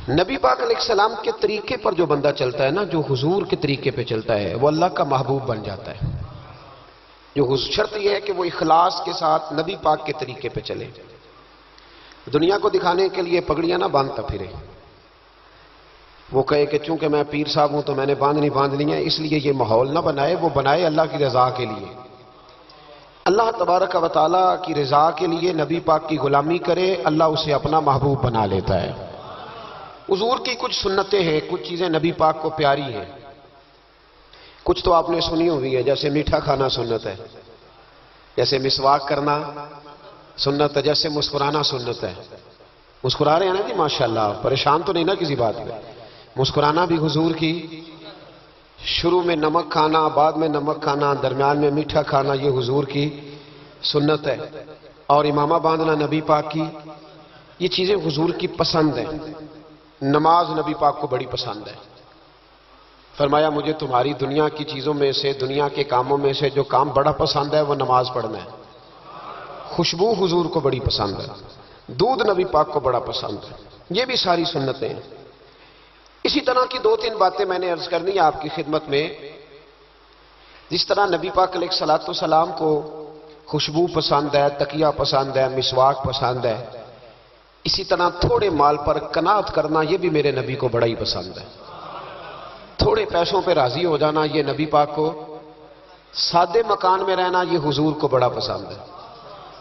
نبی پاک علیہ السلام کے طریقے پر جو بندہ چلتا ہے نا، جو حضور کے طریقے پہ چلتا ہے، وہ اللہ کا محبوب بن جاتا ہے۔ جو شرط یہ ہے کہ وہ اخلاص کے ساتھ نبی پاک کے طریقے پہ چلے، دنیا کو دکھانے کے لیے پگڑیاں نہ باندھتا پھرے، وہ کہے کہ چونکہ میں پیر صاحب ہوں تو میں نے باندھنی ہیں، اس لیے یہ ماحول نہ بنائے، وہ بنائے اللہ کی رضا کے لیے، اللہ تبارک و تعالیٰ کی رضا کے لیے نبی پاک کی غلامی کرے، اللہ اسے اپنا محبوب بنا لیتا ہے۔ حضور کی کچھ سنتیں ہیں، کچھ چیزیں نبی پاک کو پیاری ہیں، کچھ تو آپ نے سنی ہوئی ہے، جیسے میٹھا کھانا سنت ہے، جیسے مسواک کرنا سنت ہے، جیسے مسکرانا سنت ہے۔ مسکرا رہے ہیں نا جی ماشاءاللہ، پریشان تو نہیں نا کسی بات میں؟ مسکرانا بھی حضور کی، شروع میں نمک کھانا، بعد میں نمک کھانا، درمیان میں میٹھا کھانا، یہ حضور کی سنت ہے۔ اور امامہ باندھنا نبی پاک کی، یہ چیزیں حضور کی پسند ہیں۔ نماز نبی پاک کو بڑی پسند ہے، فرمایا مجھے تمہاری دنیا کی چیزوں میں سے، دنیا کے کاموں میں سے جو کام بڑا پسند ہے وہ نماز پڑھنا ہے۔ خوشبو حضور کو بڑی پسند ہے، دودھ نبی پاک کو بڑا پسند ہے، یہ بھی ساری سنتیں ہیں۔ اسی طرح کی دو تین باتیں میں نے عرض کرنی ہے آپ کی خدمت میں۔ جس طرح نبی پاک علیہ السلام کو خوشبو پسند ہے، تکیہ پسند ہے، مسواک پسند ہے، اسی طرح تھوڑے مال پر قناعت کرنا یہ بھی میرے نبی کو بڑا ہی پسند ہے۔ تھوڑے پیسوں پہ راضی ہو جانا یہ نبی پاک کو، سادے مکان میں رہنا یہ حضور کو بڑا پسند ہے،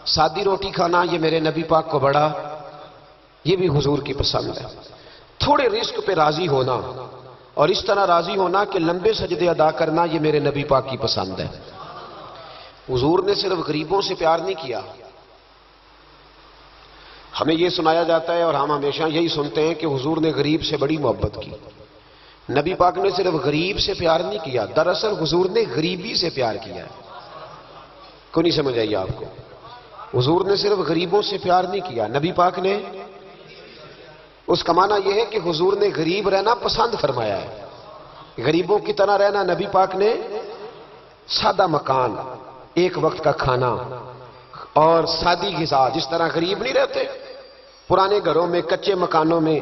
سادی روٹی کھانا یہ میرے نبی پاک کو بڑا، یہ بھی حضور کی پسند ہے۔ تھوڑے رزق پہ راضی ہونا اور اس طرح راضی ہونا کہ لمبے سجدے ادا کرنا یہ میرے نبی پاک کی پسند ہے۔ حضور نے صرف غریبوں سے پیار نہیں کیا، ہمیں یہ سنایا جاتا ہے اور ہم ہمیشہ یہی سنتے ہیں کہ حضور نے غریب سے بڑی محبت کی۔ نبی پاک نے صرف غریب سے پیار نہیں کیا، دراصل حضور نے غریبی سے پیار کیا ہے۔ کیوں نہیں سمجھ آئی آپ کو؟ حضور نے صرف غریبوں سے پیار نہیں کیا، نبی پاک نے، اس کا معنی یہ ہے کہ حضور نے غریب رہنا پسند فرمایا ہے۔ غریبوں کی طرح رہنا نبی پاک نے، سادہ مکان، ایک وقت کا کھانا اور سادی غذا، جس طرح غریب نہیں رہتے پرانے گھروں میں، کچے مکانوں میں،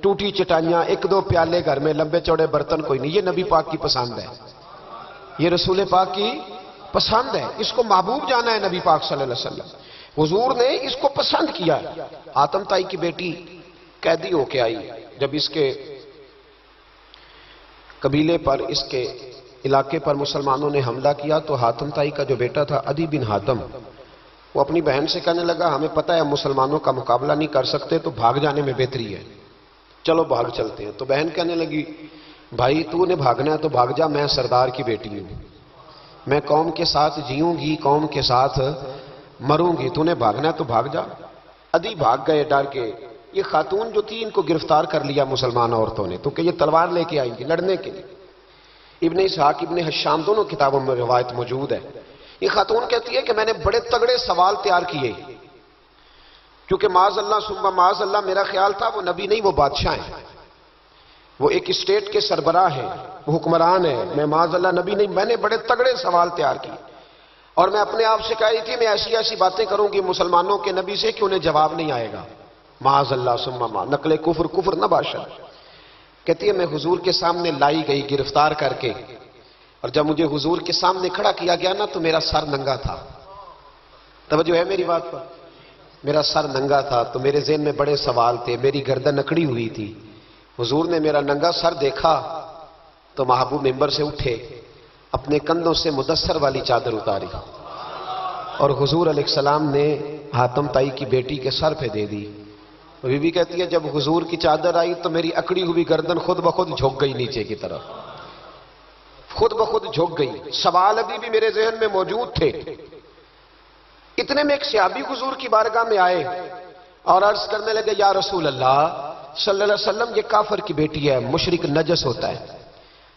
ٹوٹی چٹائیاں، ایک دو پیالے گھر میں، لمبے چوڑے برتن کوئی نہیں، یہ نبی پاک کی پسند ہے، یہ رسول پاک کی پسند ہے۔ اس کو محبوب جانا ہے نبی پاک صلی اللہ علیہ وسلم، حضور نے اس کو پسند کیا ہے۔ حاتم طائی کی بیٹی قیدی ہو کے آئی، جب اس کے قبیلے پر، اس کے علاقے پر مسلمانوں نے حملہ کیا تو حاتم طائی کا جو بیٹا تھا عدی بن حاتم، وہ اپنی بہن سے کہنے لگا ہمیں پتہ ہے مسلمانوں کا مقابلہ نہیں کر سکتے تو بھاگ جانے میں بہتری ہے، چلو بھاگ چلتے ہیں۔ تو بہن کہنے لگی بھائی تو نے بھاگنا ہے تو بھاگ جا، میں سردار کی بیٹی ہوں، میں قوم کے ساتھ جیوں گی، قوم کے ساتھ مروں گی، تو نے بھاگنا ہے تو بھاگ جا۔ عدی بھاگ گئے ڈر کے۔ یہ خاتون جو تھی ان کو گرفتار کر لیا مسلمان عورتوں نے، تو کہ یہ تلوار لے کے آئیں گی لڑنے کے لیے۔ ابن اسحاق ابن حشام دونوں کتابوں میں روایت موجود ہے۔ یہ خاتون کہتی ہے کہ میں نے بڑے تگڑے سوال تیار کیے، کیونکہ معاذ اللہ ثم معاذ اللہ میرا خیال تھا وہ نبی نہیں، وہ بادشاہ ہیں، وہ ایک اسٹیٹ کے سربراہ ہیں، وہ حکمران ہیں، میں معاذ اللہ نبی نہیں، میں نے بڑے تگڑے سوال تیار کیے اور میں اپنے آپ سے کہہ رہی تھی میں ایسی ایسی باتیں کروں گی مسلمانوں کے نبی سے کہ انہیں جواب نہیں آئے گا، معاذ اللہ ثم معاذ، نقل کفر نہ باشد۔ کہتی ہے میں حضور کے سامنے لائی گئی گرفتار کر کے، اور جب مجھے حضور کے سامنے کھڑا کیا گیا نا تو میرا سر ننگا تھا، توجہ ہے میری بات پر، میرا سر ننگا تھا تو میرے ذہن میں بڑے سوال تھے، میری گردن اکڑی ہوئی تھی، حضور نے میرا ننگا سر دیکھا تو محبوب ممبر سے اٹھے، اپنے کندھوں سے مدثر والی چادر اتاری اور حضور علیہ السلام نے حاتم طائی کی بیٹی کے سر پہ دے دی۔ بی بی کہتی ہے جب حضور کی چادر آئی تو میری اکڑی ہوئی گردن خود بخود جھک گئی نیچے کی طرف، خود بخود جھک گئی، سوال ابھی بھی میرے ذہن میں موجود تھے۔ اتنے میں ایک صحابی حضور کی بارگاہ میں آئے اور عرض کرنے لگے یا رسول اللہ صلی اللہ علیہ وسلم یہ کافر کی بیٹی ہے، مشرک نجس ہوتا ہے،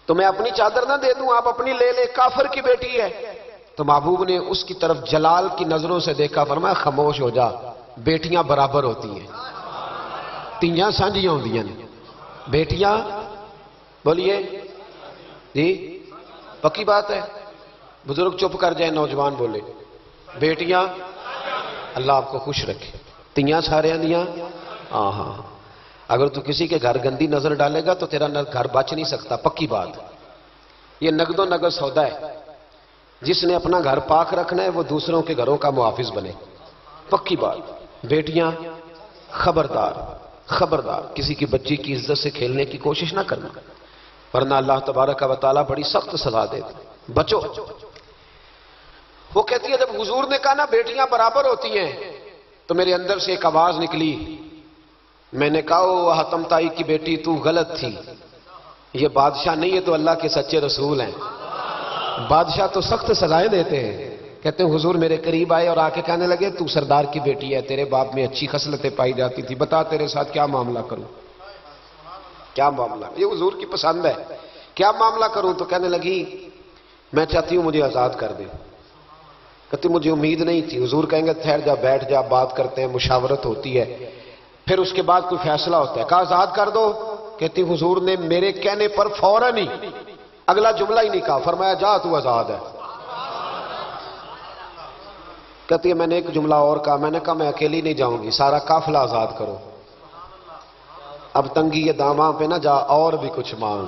تو میں اپنی چادر نہ دے دوں، آپ اپنی لے لے، کافر کی بیٹی ہے۔ تو محبوب نے اس کی طرف جلال کی نظروں سے دیکھا، فرمایا خاموش ہو جا، بیٹیاں برابر ہوتی ہیں، تیاں سانجیاں ہوندیاں نے، بیٹیاں، بولیے جی پکی بات ہے، بزرگ چپ کر جائیں، نوجوان بولے، بیٹیاں، اللہ آپ کو خوش رکھے، تیاں سارے دیاں، ہاں ہاں، اگر تو کسی کے گھر گندی نظر ڈالے گا تو تیرا گھر بچ نہیں سکتا، پکی بات۔ یہ نقد و نقد سودا ہے، جس نے اپنا گھر پاک رکھنا ہے وہ دوسروں کے گھروں کا محافظ بنے، پکی بات۔ بیٹیاں خبردار خبردار، کسی کی بچی کی عزت سے کھیلنے کی کوشش نہ کرنا، ورنہ اللہ تبارک و تعالیٰ بڑی سخت سزا دیتا، بچو۔ وہ کہتی ہے جب حضور نے کہا نا بیٹیاں برابر ہوتی ہیں تو میرے اندر سے ایک آواز نکلی، میں نے کہا او حاتم تائی کی بیٹی تو غلط تھی، یہ بادشاہ نہیں ہے تو اللہ کے سچے رسول ہیں، بادشاہ تو سخت سزائیں دیتے ہیں۔ کہتے ہیں حضور میرے قریب آئے اور آ کے کہنے لگے تو سردار کی بیٹی ہے، تیرے باپ میں اچھی خصلتیں پائی جاتی تھی، بتا تیرے ساتھ کیا معاملہ کروں، کیا معاملہ، یہ حضور کی پسند ہے، کیا معاملہ کروں؟ تو کہنے لگی میں چاہتی ہوں مجھے آزاد کر دے۔ کہتی مجھے امید نہیں تھی۔ حضور کہیں گے ٹھہر جا، بیٹھ جا، بات کرتے ہیں، مشاورت ہوتی ہے، پھر اس کے بعد کوئی فیصلہ ہوتا ہے۔ کہا آزاد کر دو۔ کہتی حضور نے میرے کہنے پر فوراً ہی اگلا جملہ ہی نہیں کہا، فرمایا جا تو آزاد ہے۔ کہتی ہے میں نے ایک جملہ اور کہا، میں نے کہا میں اکیلی نہیں جاؤں گی، سارا قافلہ آزاد کرو۔ اب تنگی یہ داماں پہ نہ جا، اور بھی کچھ مانگ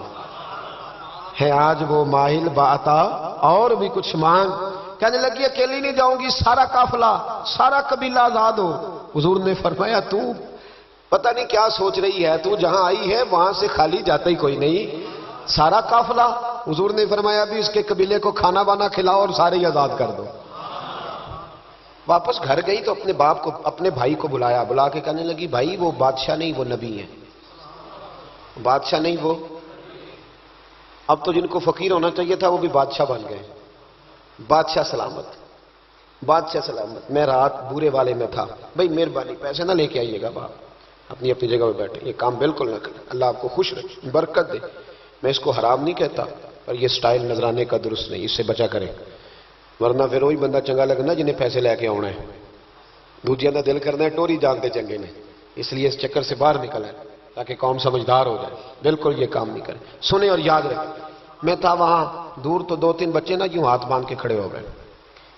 ہے آج وہ ماہل باتا، اور بھی کچھ مانگ۔ کہنے لگی اکیلی نہیں جاؤں گی، سارا قافلہ سارا قبیلہ آزاد ہو۔ حضور نے فرمایا تو پتہ نہیں کیا سوچ رہی ہے، تو جہاں آئی ہے وہاں سے خالی جاتا ہی کوئی نہیں، سارا قافلہ۔ حضور نے فرمایا بھی اس کے قبیلے کو کھانا بانا کھلاؤ اور سارے ہی آزاد کر دو۔ واپس گھر گئی تو اپنے باپ کو، اپنے بھائی کو بلایا، بلا کے کہنے لگی بھائی وہ بادشاہ نہیں وہ نبی ہیں، بادشاہ نہیں وہ، اب تو جن کو فقیر ہونا چاہیے تھا وہ بھی بادشاہ بن گئے۔ بادشاہ سلامت، بادشاہ سلامت۔ میں رات بورے والے میں تھا، بھائی مہربانی پیسے نہ لے کے آئیے گا، باپ اپنی اپنی جگہ پہ بیٹھے، یہ کام بالکل نہ کریں، اللہ آپ کو خوش رکھے، برکت دے۔ میں اس کو حرام نہیں کہتا، پر یہ سٹائل نظرانے کا درست نہیں، اس سے بچا کریں، ورنہ پھر وہی بندہ چنگا لگنا جنہیں پیسے لے کے آنا ہے، دوجیاں کا دل کرنا ہے ٹوری جانتے چنگے نے، اس لیے اس چکر سے باہر نکل ہے تاکہ قوم سمجھدار ہو جائے، بالکل یہ کام نہیں کریں، سنیں اور یاد رکھیں۔ میں تھا وہاں دور تو دو تین بچے نا یوں ہاتھ باندھ کے کھڑے ہو گئے۔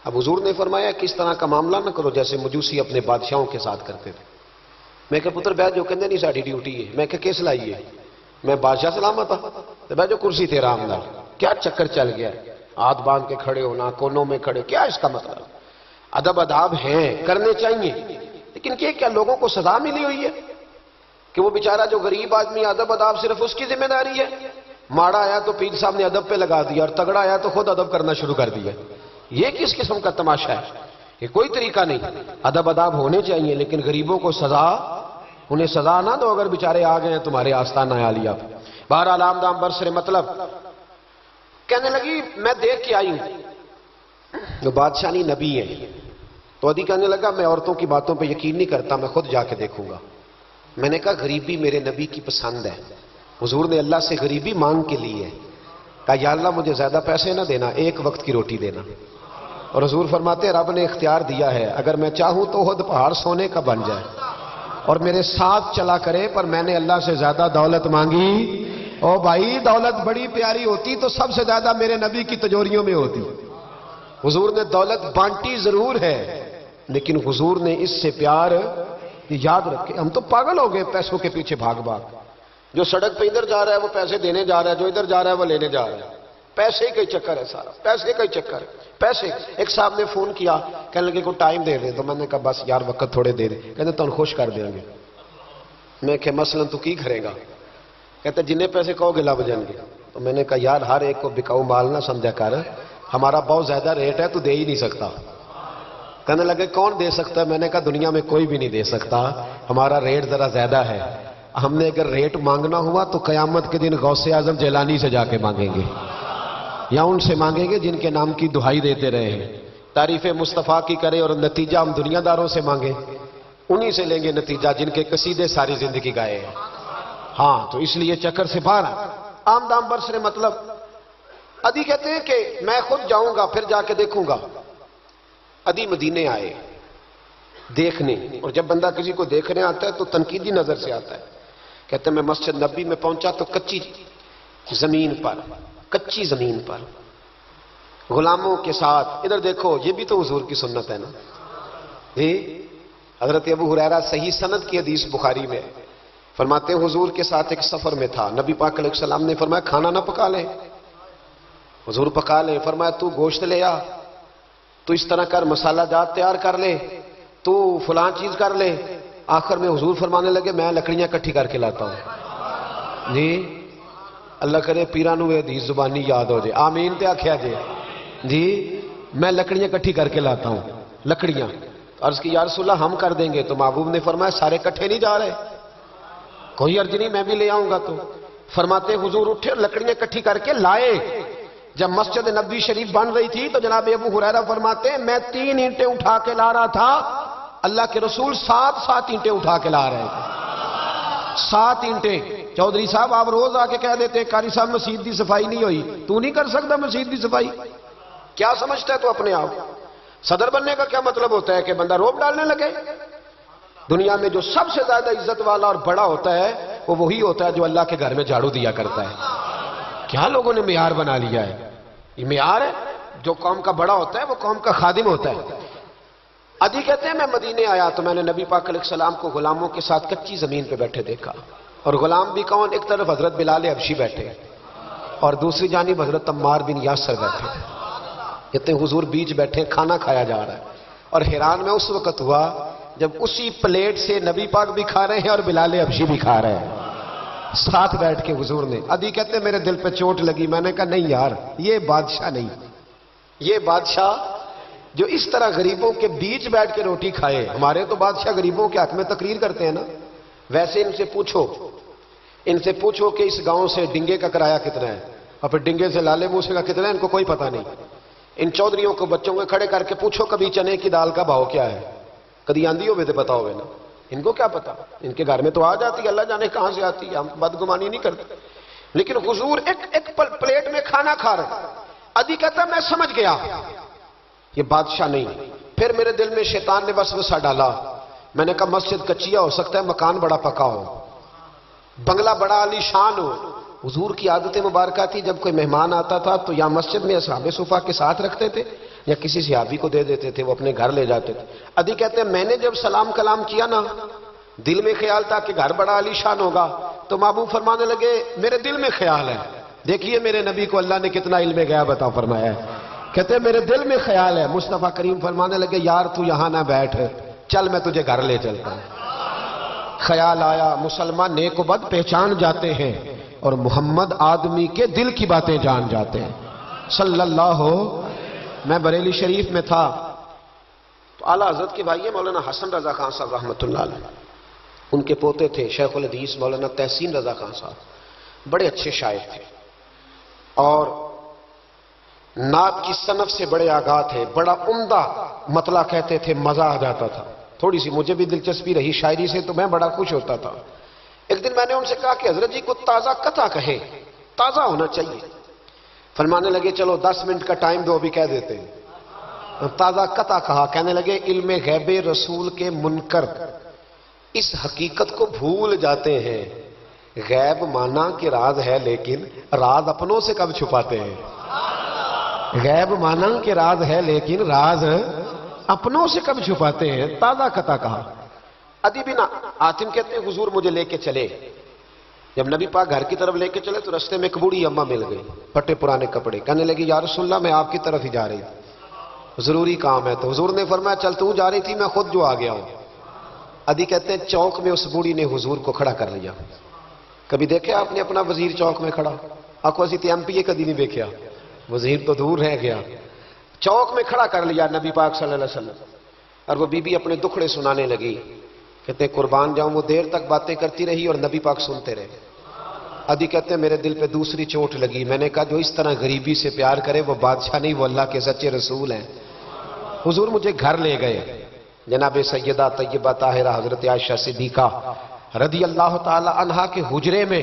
اب حضور نے فرمایا کہ اس طرح کا معاملہ نہ کرو جیسے مجوسی اپنے بادشاہوں کے ساتھ کرتے تھے۔ میں کہ پتر بیٹھ جو کہندے نہیں ساڈی ڈیوٹی ہے، میں کہ کس لائیے، میں بادشاہ سلامت ہوں تو بیٹھ جو کرسی تیرا آمدار، کیا چکر چل گیا ہے، ہاتھ باندھ کے کھڑے ہونا، کونوں میں کھڑے، کیا اس کا مطلب؟ ادب آداب ہیں کرنے چاہیے، لیکن کیا لوگوں کو سزا ملی ہوئی ہے کہ وہ بیچارہ جو غریب آدمی ادب آداب صرف اس کی ذمہ داری ہے؟ ماڑا آیا تو پیر صاحب نے ادب پہ لگا دیا اور تگڑا آیا تو خود ادب کرنا شروع کر دیا، یہ کس قسم کا تماشا ہے؟ یہ کوئی طریقہ نہیں، ادب آداب ہونے چاہیے، لیکن غریبوں کو سزا، انہیں سزا نہ دو اگر بیچارے آ گئے ہیں تمہارے آستانہ عالیہ پہ۔ بہرحال آمدام برسر مطلب کہنے لگی میں دیکھ کے آئی ہوں جو بادشاہ نہیں نبی ہیں، تو ادھی کہنے لگا میں عورتوں کی باتوں پہ یقین نہیں کرتا، میں خود جا کے دیکھوں گا۔ میں نے کہا غریبی میرے نبی کی پسند ہے، حضور نے اللہ سے غریبی مانگ کے لی ہے، کہا یا اللہ مجھے زیادہ پیسے نہ دینا، ایک وقت کی روٹی دینا۔ اور حضور فرماتے ہیں رب نے اختیار دیا ہے، اگر میں چاہوں تو خود پہاڑ سونے کا بن جائے اور میرے ساتھ چلا کرے، پر میں نے اللہ سے زیادہ دولت مانگی۔ او بھائی دولت بڑی پیاری ہوتی تو سب سے زیادہ میرے نبی کی تجوریوں میں ہوتی۔ حضور نے دولت بانٹی ضرور ہے، لیکن حضور نے اس سے پیار، یاد رکھے ہم تو پاگل ہو گئے پیسوں کے پیچھے بھاگ بھاگ، جو سڑک پہ ادھر جا رہا ہے وہ پیسے دینے جا رہا ہے، جو ادھر جا رہا ہے وہ لینے جا رہا ہے، پیسے کا ہی چکر ہے سارا، پیسے کا ہی چکر ہے، پیسے۔ ایک صاحب نے فون کیا، کہنے لگے کو ٹائم دے دے، تو میں نے کہا بس یار وقت تھوڑے دے دے، کہتے تو خوش کر دیں گے۔ میں کہ مثلا تو کی کرے گا؟ کہتے جنہیں پیسے کہو گے لب جائیں گے۔ تو میں نے کہا یار ہر ایک کو بکاؤ مال نہ سمجھا کر، ہمارا بہت زیادہ ریٹ ہے تو دے ہی نہیں سکتا۔ کہنے لگے کون دے سکتا ہے؟ میں نے کہا دنیا میں کوئی بھی نہیں دے سکتا، ہمارا ریٹ ذرا زیادہ ہے۔ ہم نے اگر ریٹ مانگنا ہوا تو قیامت کے دن غوث اعظم جیلانی سے جا کے مانگیں گے، یا ان سے مانگیں گے جن کے نام کی دہائی دیتے رہے ہیں، تعریف مصطفیٰ کی کرے اور نتیجہ ہم دنیا داروں سے مانگیں، انہی سے لیں گے نتیجہ جن کے قصیدے ساری زندگی گائے ہیں۔ ہاں تو اس لیے چکر سے باہر آمدام برسر مطلب ادھی کہتے ہیں کہ میں خود جاؤں گا پھر جا کے دیکھوں گا۔ ادھی مدینے آئے دیکھنے، اور جب بندہ کسی کو دیکھنے آتا ہے تو تنقیدی نظر سے آتا ہے۔ کہتے ہیں میں مسجد نبی میں پہنچا تو کچی زمین پر غلاموں کے ساتھ، ادھر دیکھو یہ بھی تو حضور کی سنت ہے نا۔ حضرت ابو ہریرہ صحیح سند کی حدیث بخاری میں، فرماتے ہیں حضور کے ساتھ ایک سفر میں تھا، نبی پاک علیہ السلام نے فرمایا کھانا نہ پکا لیں، حضور پکا لیں، فرمایا تو گوشت لے آ، تو اس طرح کر، مسالہ جات تیار کر لے، تو فلاں چیز کر لے۔ آخر میں حضور فرمانے لگے میں لکڑیاں کٹھی کر کے لاتا ہوں۔ جی اللہ کرے پیرانو حدیث زبانی یاد ہو جائے، آمین تے آکھیا جی میں لکڑیاں کٹھی کر کے لاتا ہوں، لکڑیاں۔ عرض کی یا رسول اللہ ہم کر دیں گے، تو محبوب نے فرمایا سارے کٹھے نہیں جا رہے، کوئی عرض نہیں میں بھی لے آؤں گا۔ تو فرماتے حضور اٹھے اور لکڑیاں کٹھی کر کے لائے۔ جب مسجد نبوی شریف بن رہی تھی تو جناب ابو ہریرہ فرماتے ہیں میں 3 اینٹیں اٹھا کے لا رہا تھا، اللہ کے رسول 7 اینٹیں اٹھا کے لا رہے تھے، 7 اینٹیں۔ چودھری صاحب آپ روز آ کے کہہ دیتے ہیں قاری صاحب مسجد کی صفائی نہیں ہوئی، تو نہیں کر سکتا مسجد کی صفائی؟ کیا سمجھتا ہے تو اپنے آپ؟ صدر بننے کا کیا مطلب ہوتا ہے کہ بندہ روب ڈالنے لگے؟ دنیا میں جو سب سے زیادہ عزت والا اور بڑا ہوتا ہے وہ وہی ہوتا ہے جو اللہ کے گھر میں جھاڑو دیا کرتا ہے۔ کیا لوگوں نے معیار بنا لیا ہے؟ یہ معیار ہے، جو قوم کا بڑا ہوتا ہے وہ قوم کا خادم ہوتا ہے۔ عدی کہتے ہیں میں مدینے آیا تو میں نے نبی پاک علیہ السلام کو غلاموں کے ساتھ کچی زمین پہ بیٹھے دیکھا، اور غلام بھی کون؟ ایک طرف حضرت بلال حبشی بیٹھے اور دوسری جانب حضرت عمار بن یاسر بیٹھے۔ کہتے ہیں حضور بیچ بیٹھے، کھانا کھایا جا رہا ہے، اور حیران میں اس وقت ہوا جب اسی پلیٹ سے نبی پاک بھی کھا رہے ہیں اور بلال حبشی بھی کھا رہے ہیں ساتھ بیٹھ کے حضور نے۔ عدی کہتے ہیں میرے دل پہ چوٹ لگی، میں نے کہا نہیں یار یہ بادشاہ نہیں، یہ بادشاہ جو اس طرح غریبوں کے بیچ بیٹھ کے روٹی کھائے۔ ہمارے تو بادشاہ غریبوں کے حق میں تقریر کرتے ہیں نا، ویسے ان سے پوچھو کہ اس گاؤں سے ڈنگے کا کرایہ کتنا ہے، اور پھر ڈنگے سے لالے موسے کا کتنا ہے، ان کو کوئی پتہ نہیں۔ ان چودھریوں کو بچوں کو کھڑے کر کے پوچھو کبھی چنے کی دال کا بھاؤ کیا ہے، کدی آندھی ہوئے تو پتا ہوئے نا، ان کو کیا پتا؟ ان کے گھر میں تو آ جاتی ہے، اللہ جانے کہاں سے آتی ہے، ہم بدگمانی نہیں کرتے۔ لیکن حضور ایک پلیٹ میں کھانا کھا رہے۔ عدی کہتا میں سمجھ گیا یہ بادشاہ نہیں۔ پھر میرے دل میں شیطان نے وسوسہ ڈالا، میں نے کہا مسجد کچیا ہو سکتا ہے، مکان بڑا پکا ہو، بنگلہ بڑا عالی شان ہو۔ حضور کی عادت مبارکہ تھی جب کوئی مہمان آتا تھا تو یا مسجد میں اصحاب صفہ کے ساتھ رکھتے تھے یا کسی صحابی کو دے دیتے تھے، وہ اپنے گھر لے جاتے تھے۔ عدی کہتے ہیں میں نے جب سلام کلام کیا نا، دل میں خیال تھا کہ گھر بڑا عالی شان ہوگا، تو محبوب فرمانے لگے میرے دل میں خیال ہے، دیکھیے میرے نبی کو اللہ نے کتنا علم غیب عطا فرمایا ہے۔ کہتے ہیں میرے دل میں خیال ہے۔ مصطفیٰ کریم فرمانے لگے یار تو یہاں نہ بیٹھ، چل میں تجھے گھر لے چلتا ہوں۔ خیال آیا مسلمان نیک و بد پہچان جاتے ہیں، اور محمد آدمی کے دل کی باتیں جان جاتے ہیں صلی اللہ۔ میں بریلی شریف میں تھا تو اعلیٰ حضرت کے بھائی مولانا حسن رضا خان صاحب رحمۃ اللہ علیہ، ان کے پوتے تھے شیخ الحدیث مولانا تحسین رضا خان صاحب، بڑے اچھے شاعر تھے اور نعت کی صنف سے بڑے آگاہ تھے، بڑا عمدہ مطلع کہتے تھے، مزہ آ جاتا تھا۔ تھوڑی سی مجھے بھی دلچسپی رہی شاعری سے تو میں بڑا خوش ہوتا تھا۔ ایک دن میں نے ان سے کہا کہ حضرت جی کو تازہ قطع کہے، تازہ ہونا چاہیے۔ فرمانے لگے چلو 10 منٹ کا ٹائم دو ابھی کہہ دیتے ہیں۔ تازہ قطع کہا، کہنے لگے علم غیب رسول کے منکر اس حقیقت کو بھول جاتے ہیں، غیب مانا کہ راز ہے لیکن راز اپنوں سے کب چھپاتے ہیں۔ غیب مانا کہ راز ہے لیکن راز اپنوں سے کب چھپاتے ہیں۔ تازہ قطع کہا۔ عدی بن حاتم کہتے ہیں حضور مجھے لے کے چلے، جب نبی پاک گھر کی طرف لے کے چلے تو رستے میں ایک بوڑھی اماں مل گئی، پھٹے پرانے کپڑے، کہنے لگی یا رسول اللہ میں آپ کی طرف ہی جا رہی تھی، ضروری کام ہے۔ تو حضور نے فرمایا چل تو جا رہی تھی، میں خود جو آ گیا ہوں۔ عدی کہتے ہیں چوک میں اس بوڑھی نے حضور کو کھڑا کر لیا۔ کبھی دیکھے آپ نے اپنا وزیر چوک میں کھڑا؟ آپ کو ایسی ایم پی اے کبھی نہیں دیکھا، وزیر تو دور رہ گیا، چوک میں کھڑا کر لیا نبی پاک صلی اللہ علیہ وسلم، اور وہ بی بی اپنے دکھڑے سنانے لگی۔ کہتے ہیں قربان جاؤں وہ دیر تک باتیں کرتی رہی اور نبی پاک سنتے رہے۔ عدی کہتے ہیں میرے دل پہ دوسری چوٹ لگی، میں نے کہا جو اس طرح غریبی سے پیار کرے وہ بادشاہ نہیں، وہ اللہ کے سچے رسول ہیں۔ حضور مجھے گھر لے گئے، جناب سیدہ طیبہ طاہرہ حضرت عائشہ صدیقہ رضی اللہ تعالی عنہا کے حجرے میں،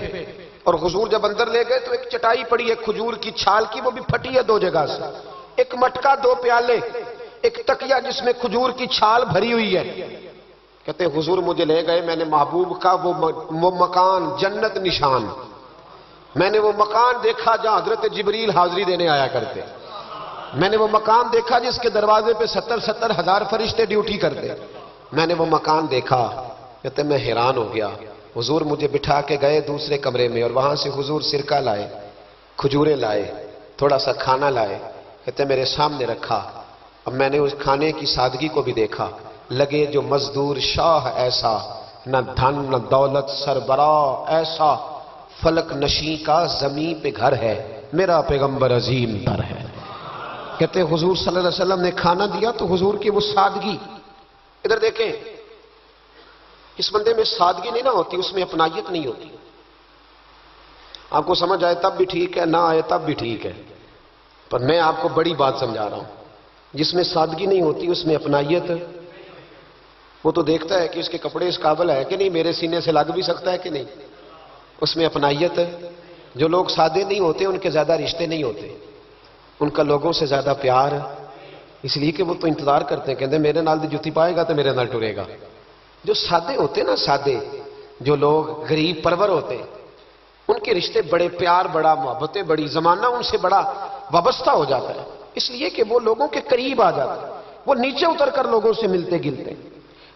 اور حضور جب اندر لے گئے تو ایک چٹائی پڑی ہے کھجور کی چھال کی، وہ بھی پھٹی ہے 2 جگہ سے، ایک مٹکا 2 پیالے، ایک تکیہ جس میں کھجور کی چھال بھری ہوئی ہے۔ کہتے ہیں حضور مجھے لے گئے، میں نے محبوب کا وہ مکان جنت نشان، میں نے وہ مکان دیکھا جہاں حضرت جبریل حاضری دینے آیا کرتے، میں نے وہ مکان دیکھا جس کے دروازے پہ 70 ہزار فرشتے ڈیوٹی کرتے، میں نے وہ مکان دیکھا۔ کہتے ہیں میں حیران ہو گیا، حضور مجھے بٹھا کے گئے دوسرے کمرے میں اور وہاں سے حضور سرکہ لائے، کھجوریں لائے، تھوڑا سا کھانا لائے، کہتے میرے سامنے رکھا۔ اب میں نے اس کھانے کی سادگی کو بھی دیکھا، لگے جو مزدور شاہ ایسا، نہ دھن نہ دولت سربراہ ایسا، فلک نشیں کا زمین پہ گھر ہے، میرا پیغمبر عظیم در ہے۔ کہتے حضور صلی اللہ علیہ وسلم نے کھانا دیا تو حضور کی وہ سادگی، ادھر دیکھیں، اس بندے میں سادگی نہیں نہ ہوتی، اس میں اپنائیت نہیں ہوتی۔ آپ کو سمجھ آئے تب بھی ٹھیک ہے، نہ آئے تب بھی ٹھیک ہے، پر میں آپ کو بڑی بات سمجھا رہا ہوں۔ جس میں سادگی نہیں ہوتی اس میں اپنائیت، وہ تو دیکھتا ہے کہ اس کے کپڑے اس قابل ہے کہ نہیں، میرے سینے سے لگ بھی سکتا ہے کہ نہیں، اس میں اپنائیت۔ جو لوگ سادے نہیں ہوتے ان کے زیادہ رشتے نہیں ہوتے، ان کا لوگوں سے زیادہ پیار، اس لیے کہ وہ تو انتظار کرتے ہیں، کہتے ہیں میرے نال دی جُتی پائے گا تو میرے نال ٹرے گا۔ جو سادے ہوتے نا، سادے جو لوگ غریب پرور ہوتے، ان کے رشتے بڑے پیار، بڑا محبتیں بڑی، زمانہ ان سے بڑا وابستہ ہو جاتا ہے، اس لیے کہ وہ لوگوں کے قریب آ جاتا ہے، وہ نیچے اتر کر لوگوں سے ملتے گلتے ہیں۔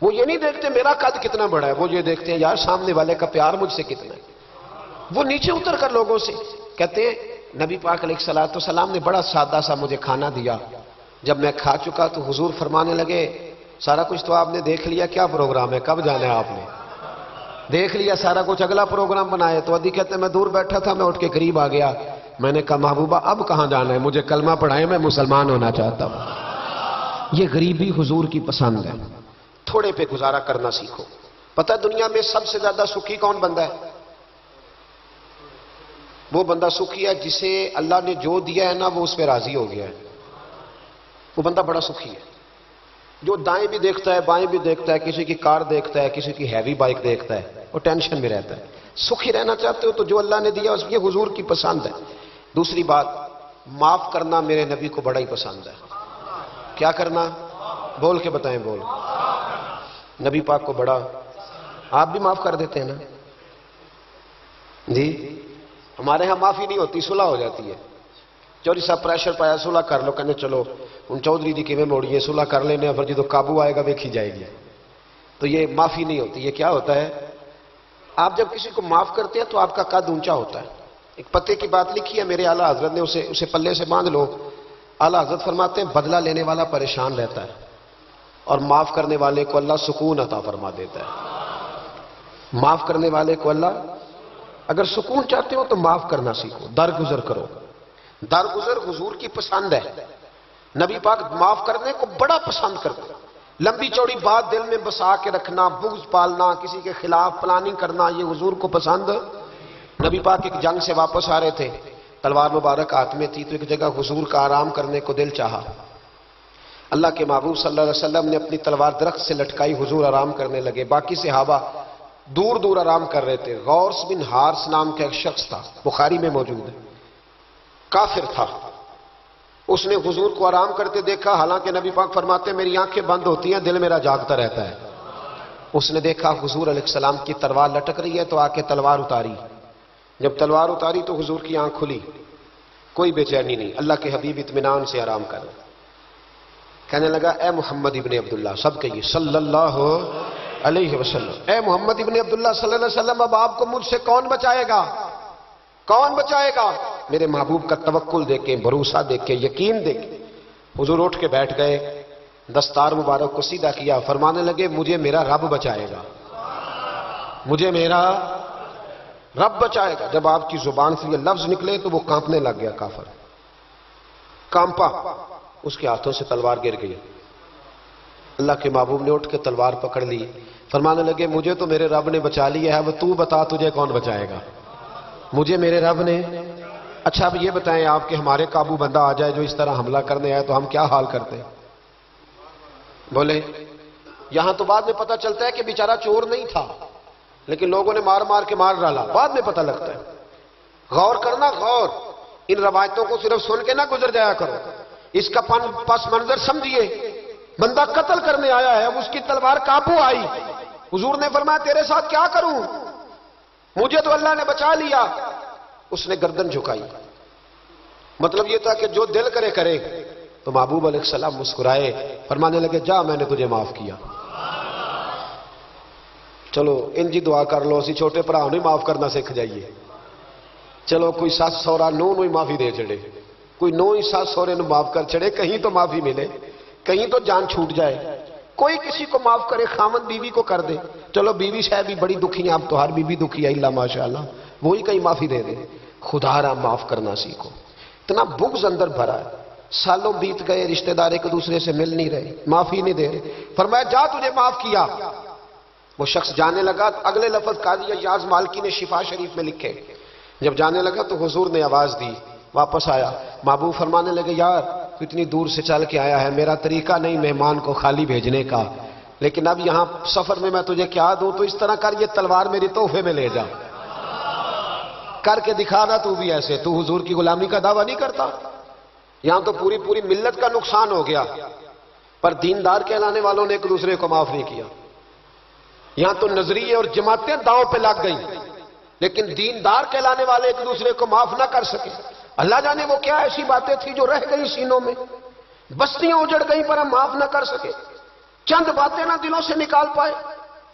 وہ یہ نہیں دیکھتے میرا قد کتنا بڑا ہے، وہ یہ دیکھتے ہیں یار سامنے والے کا پیار مجھ سے کتنا ہے۔ وہ نیچے اتر کر لوگوں سے کہتے ہیں نبی پاک علیہ الصلوۃ والسلام نے بڑا سادہ سا مجھے کھانا دیا، جب میں کھا چکا تو حضور فرمانے لگے سارا کچھ تو آپ نے دیکھ لیا، کیا پروگرام ہے، کب جانا ہے آپ نے؟ دیکھ لیا سارا کچھ، اگلا پروگرام بنایا۔ تو ادھی کہتے ہیں میں دور بیٹھا تھا، میں اٹھ کے قریب آ گیا، میں نے کہا محبوبہ اب کہاں جانا ہے، مجھے کلمہ پڑھائے، میں مسلمان ہونا چاہتا ہوں۔ یہ غریبی حضور کی پسند ہے، تھوڑے پہ گزارا کرنا سیکھو۔ پتہ ہے دنیا میں سب سے زیادہ سکھی کون بندہ ہے؟ وہ بندہ سکھی ہے جسے اللہ نے جو دیا ہے نا وہ اس پہ راضی ہو گیا ہے، وہ بندہ بڑا سکھی ہے۔ جو دائیں بھی دیکھتا ہے بائیں بھی دیکھتا ہے، کسی کی کار دیکھتا ہے، کسی کی ہیوی بائک دیکھتا ہے، وہ ٹینشن میں رہتا ہے۔ سکھی رہنا چاہتے ہو تو جو اللہ نے دیا اس یہ حضور کی پسند ہے۔ دوسری بات، معاف کرنا میرے نبی کو بڑا ہی پسند ہے۔ کیا کرنا؟ بول کے بتائیں، بول۔ نبی پاک کو بڑا، آپ بھی معاف کر دیتے ہیں نا جی؟ ہمارے ہاں معافی نہیں ہوتی، صلح ہو جاتی ہے۔ چودھری صاحب پریشر پایا صلح کر لو، کہنے چلو ان چودھری جی کیویں موڑیے، صلح کر لینے، پھر جدو قابو آئے گا دیکھی جائے گی۔ تو یہ معافی نہیں ہوتی۔ یہ کیا ہوتا ہے؟ آپ جب کسی کو معاف کرتے ہیں تو آپ کا قد اونچا ہوتا ہے۔ ایک پتے کی بات لکھی ہے میرے اعلیٰ حضرت نے، اسے پلے سے باندھ لو۔ اعلیٰ حضرت فرماتے ہیں بدلہ لینے والا پریشان رہتا ہے اور معاف کرنے والے کو اللہ سکون عطا فرما دیتا ہے۔ معاف کرنے والے کو اللہ، اگر سکون چاہتے ہو تو معاف کرنا سیکھو، درگزر کرو۔ درگزر حضور کی پسند ہے، نبی پاک معاف کرنے کو بڑا پسند کرتے ہیں۔ لمبی چوڑی بات دل میں بسا کے رکھنا، بغض پالنا، کسی کے خلاف پلاننگ کرنا، یہ حضور کو پسند۔ نبی پاک ایک جنگ سے واپس آ رہے تھے، تلوار مبارک ہاتھ میں تھی، تو ایک جگہ حضور کا آرام کرنے کو دل چاہا۔ اللہ کے محبوب صلی اللہ علیہ وسلم نے اپنی تلوار درخت سے لٹکائی، حضور آرام کرنے لگے۔ باقی صحابہ دور دور آرام کر رہے تھے۔ غورس بن حارث نام کا ایک شخص تھا، بخاری میں موجود ہے، کافر تھا۔ اس نے حضور کو آرام کرتے دیکھا، حالانکہ نبی پاک فرماتے ہیں میری آنکھیں بند ہوتی ہیں، دل میرا جاگتا رہتا ہے۔ اس نے دیکھا حضور علیہ السلام کی تلوار لٹک رہی ہے تو آ کے تلوار اتاری۔ جب تلوار اتاری تو حضور کی آنکھ کھلی، کوئی بے چینی نہیں، اللہ کے حبیب اطمینان سے آرام کر رہے۔ کہنے لگا اے محمد ابن عبداللہ، سب کہیے صلی اللہ علیہ وسلم، اے محمد ابن عبداللہ صلی اللہ علیہ وسلم، اب آپ کو مجھ سے کون بچائے گا؟ کون بچائے گا؟ میرے محبوب کا توکل دیکھ کے، بھروسہ دیکھ کے، یقین دیکھ کے حضور اٹھ کے بیٹھ گئے، دستار مبارک کو سیدھا کیا، فرمانے لگے مجھے میرا رب بچائے گا، مجھے میرا رب بچائے گا۔ جب آپ کی زبان سے یہ لفظ نکلے تو وہ کانپنے لگ گیا، کافر کانپا، اس کے ہاتھوں سے تلوار گر گئی۔ اللہ کے محبوب نے اٹھ کے تلوار پکڑ لی، فرمانے لگے مجھے تو میرے رب نے بچا لیا ہے، وہ تو بتا تجھے کون بچائے گا؟ مجھے میرے رب نے۔ اچھا اب یہ بتائیں آپ کہ ہمارے قابو بندہ آ جائے جو اس طرح حملہ کرنے آئے تو ہم کیا حال کرتے ہیں؟ بولے یہاں تو بعد میں پتہ چلتا ہے کہ بیچارہ چور نہیں تھا، لیکن لوگوں نے مار مار کے مار ڈالا، بعد میں پتہ لگتا ہے۔ غور کرنا، غور، ان روایتوں کو صرف سن کے نہ گزر جایا کرو، اس کا پس منظر سمجھیے۔ بندہ قتل کرنے آیا ہے، اس کی تلوار قابو آئی، حضور نے فرمایا تیرے ساتھ کیا کروں؟ مجھے تو اللہ نے بچا لیا۔ اس نے گردن جھکائی، مطلب یہ تھا کہ جو دل کرے کرے۔ تو محبوب علیہ السلام مسکرائے، فرمانے لگے جا میں نے تجھے معاف کیا۔ چلو ان جی دعا کر لو اسی چھوٹے بھرا نہیں معاف کرنا سیکھ جائیے. چلو کوئی سس سہرا نو ہی معافی دے چڑے, کوئی نو ہی سس سہرے نو معاف کر چڑے, کہیں تو معافی ملے, کہیں تو جان چھوٹ جائے. کوئی کسی کو معاف کرے, خامد بیوی کو کر دے, چلو بیوی شاید بھی بڑی دکھی ہیں, اب تو ہر بیوی دکھی ہے اللہ ماشاءاللہ, وہی کہیں معافی دے دے. خدا را معاف کرنا سیکھو. اتنا بغض اندر بھرا ہے, سالوں بیت گئے, رشتہ دار ایک دوسرے سے مل نہیں رہے, معافی نہیں دے رہے. فرمایا جا تجھے معاف کیا. وہ شخص جانے لگا, اگلے لفظ قاضی ایاز مالکی نے شفا شریف میں لکھے. جب جانے لگا تو حضور نے آواز دی, واپس آیا. محبوب فرمانے لگے یار تو اتنی دور سے چل کے آیا ہے, میرا طریقہ نہیں مہمان کو خالی بھیجنے کا, لیکن اب یہاں سفر میں میں تجھے کیا دوں, تو اس طرح کر, یہ تلوار میری تحفے میں لے جا, کر کے دکھا نا تو بھی ایسے. تو حضور کی غلامی کا دعویٰ نہیں کرتا. یہاں تو پوری پوری ملت کا نقصان ہو گیا, پر دیندار کہلانے والوں نے ایک دوسرے کو معاف نہیں کیا. یہاں تو نظریے اور جماعتیں داؤں پہ لگ گئی, لیکن دیندار کہلانے والے ایک دوسرے کو معاف نہ کر سکے. اللہ جانے وہ کیا ایسی باتیں تھی جو رہ گئی سینوں میں, بستیاں اجڑ گئی پر ہم معاف نہ کر سکے. چند باتیں نہ دلوں سے نکال پائے.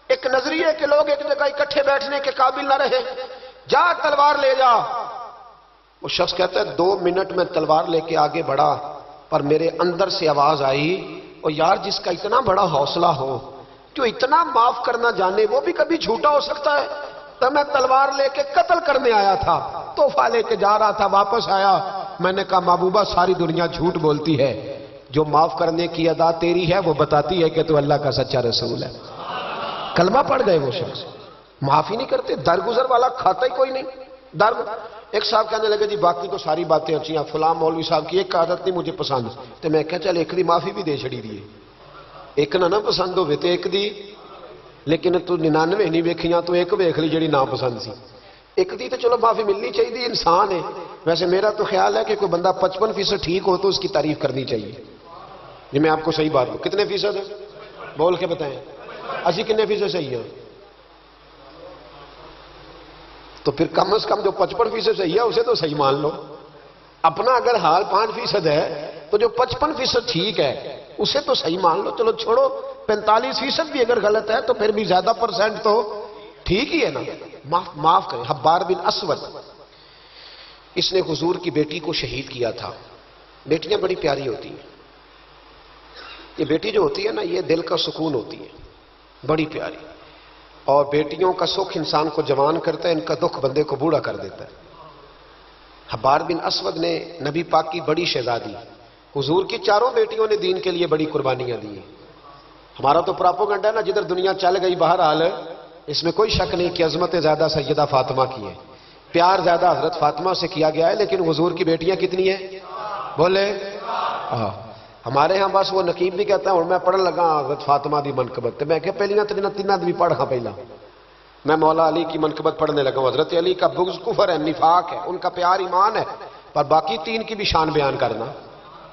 ایک نظریے کے لوگ ایک جگہ اکٹھے بیٹھنے کے قابل نہ رہے. جا تلوار لے جا. وہ شخص کہتا ہے 2 منٹ میں تلوار لے کے آگے بڑھا, پر میرے اندر سے آواز آئی, اور یار جس کا اتنا بڑا حوصلہ ہو, جو اتنا معاف کرنا جانے, وہ بھی کبھی جھوٹا ہو سکتا ہے. تو میں تلوار لے کے قتل کرنے آیا تھا, تحفہ لے کے جا رہا تھا, واپس آیا. میں نے کہا محبوبہ ساری دنیا جھوٹ بولتی ہے, جو معاف کرنے کی ادا تیری ہے وہ بتاتی ہے کہ تو اللہ کا سچا رسول ہے. کلمہ پڑھ گئے وہ شخص, معافی نہیں کرتے. درگزر والا کھاتا ہی کوئی نہیں. ایک صاحب کہنے لگے جی باقی تو ساری باتیں اچھی ہیں, فلاں مولوی صاحب کی ایک عادت نہیں مجھے پسند, تو میں کہا چل ایک دی معافی بھی دے چھڑی دیے. ایک نہ پسند ہوئے تو ایک دی, لیکن تو 99 نہیں ویکھیاں, تو ایک ویکھ لی جڑی نا پسند سی. ایک دی تو چلو معافی ملنی چاہیے, انسان ہے. ویسے میرا تو خیال ہے کہ کوئی بندہ 55% ٹھیک ہو تو اس کی تعریف کرنی چاہیے. جی میں آپ کو صحیح بات ہوں, کتنے فیصد ہے بول کے بتائیں, اسی کتنے فیصد صحیح ہے؟ تو پھر کم از کم جو 55% صحیح ہے اسے تو صحیح مان لو. اپنا اگر حال 5% ہے تو جو 55% ٹھیک ہے اسے تو صحیح مان لو. چلو چھوڑو 45% بھی اگر غلط ہے تو پھر بھی زیادہ % تو ٹھیک ہی ہے نا. معاف کریں. حبار بن اسود, اس نے حضور کی بیٹی کو شہید کیا تھا. بیٹیاں بڑی پیاری ہوتی ہیں. یہ بیٹی جو ہوتی ہے نا, یہ دل کا سکون ہوتی ہے, بڑی پیاری. اور بیٹیوں کا سکھ انسان کو جوان کرتا ہے, ان کا دکھ بندے کو بوڑھا کر دیتا ہے. حبار بن اسود نے نبی پاک کی بڑی شہزادی, حضور کی 4 بیٹیوں نے دین کے لیے بڑی قربانیاں دی. ہمارا تو پراپوگنڈا ہے نا, جدھر دنیا چل گئی بہرحال اس میں کوئی شک نہیں کہ عظمت زیادہ سیدہ فاطمہ کی ہے, پیار زیادہ حضرت فاطمہ سے کیا گیا ہے. لیکن حضور کی بیٹیاں کتنی ہیں بولے؟ ہمارے ہاں بس وہ نقیب بھی کہتا ہے اور میں پڑھن لگا حضرت فاطمہ دی منقبت, میں کہ پہلیاں تیناں بھی پڑھ ہاں پہلا. میں مولا علی کی منقبت پڑھنے لگا ہوں. حضرت علی کا بغض کفر ہے, نفاق ہے, ان کا پیار ایمان ہے, پر باقی 3 کی بھی شان بیان کرنا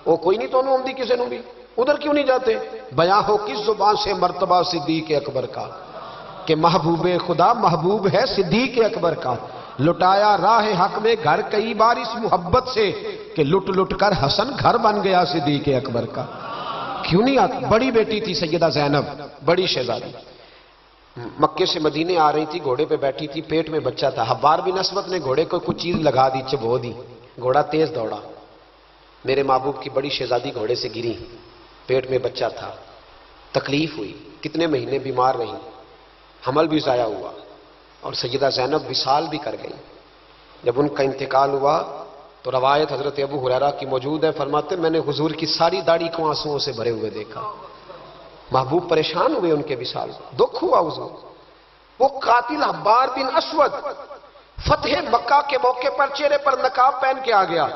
وہ کوئی نہیں. تو انہوں ہم دی کسے نوں بھی ادھر کیوں نہیں جاتے؟ بیاں ہو کس زبان سے مرتبہ صدیق اکبر کا, کہ محبوب خدا محبوب ہے صدیق اکبر کا. لٹایا راہ حق میں گھر کئی بار اس محبت سے, کہ لٹ لٹ کر حسن گھر بن گیا صدیق اکبر کا. کیوں نہیں آتی؟ بڑی بیٹی تھی سیدہ زینب, بڑی شہزادی. مکے سے مدینے آ رہی تھی, گھوڑے پہ بیٹھی تھی, پیٹ میں بچہ تھا. حبار بن اسود نے گھوڑے کو کچھ چیز لگا دی, چبو دی, گھوڑا تیز دوڑا. میرے محبوب کی بڑی شہزادی گھوڑے سے گری, پیٹ میں بچہ تھا, تکلیف ہوئی, کتنے مہینے بیمار رہی, حمل بھی ضائع ہوا, اور سیدہ زینب وصال بھی کر گئی. جب ان کا انتقال ہوا تو روایت حضرت ابو ہریرہ کی موجود ہے, فرماتے میں نے حضور کی ساری داڑھی کو آنسوؤں سے بھرے ہوئے دیکھا. محبوب پریشان ہوئے ان کے وصال, دکھ ہوا حضور. وہ قاتل حبار بن اسود فتح مکہ کے موقع پر چہرے پر نقاب پہن کے آ گیا,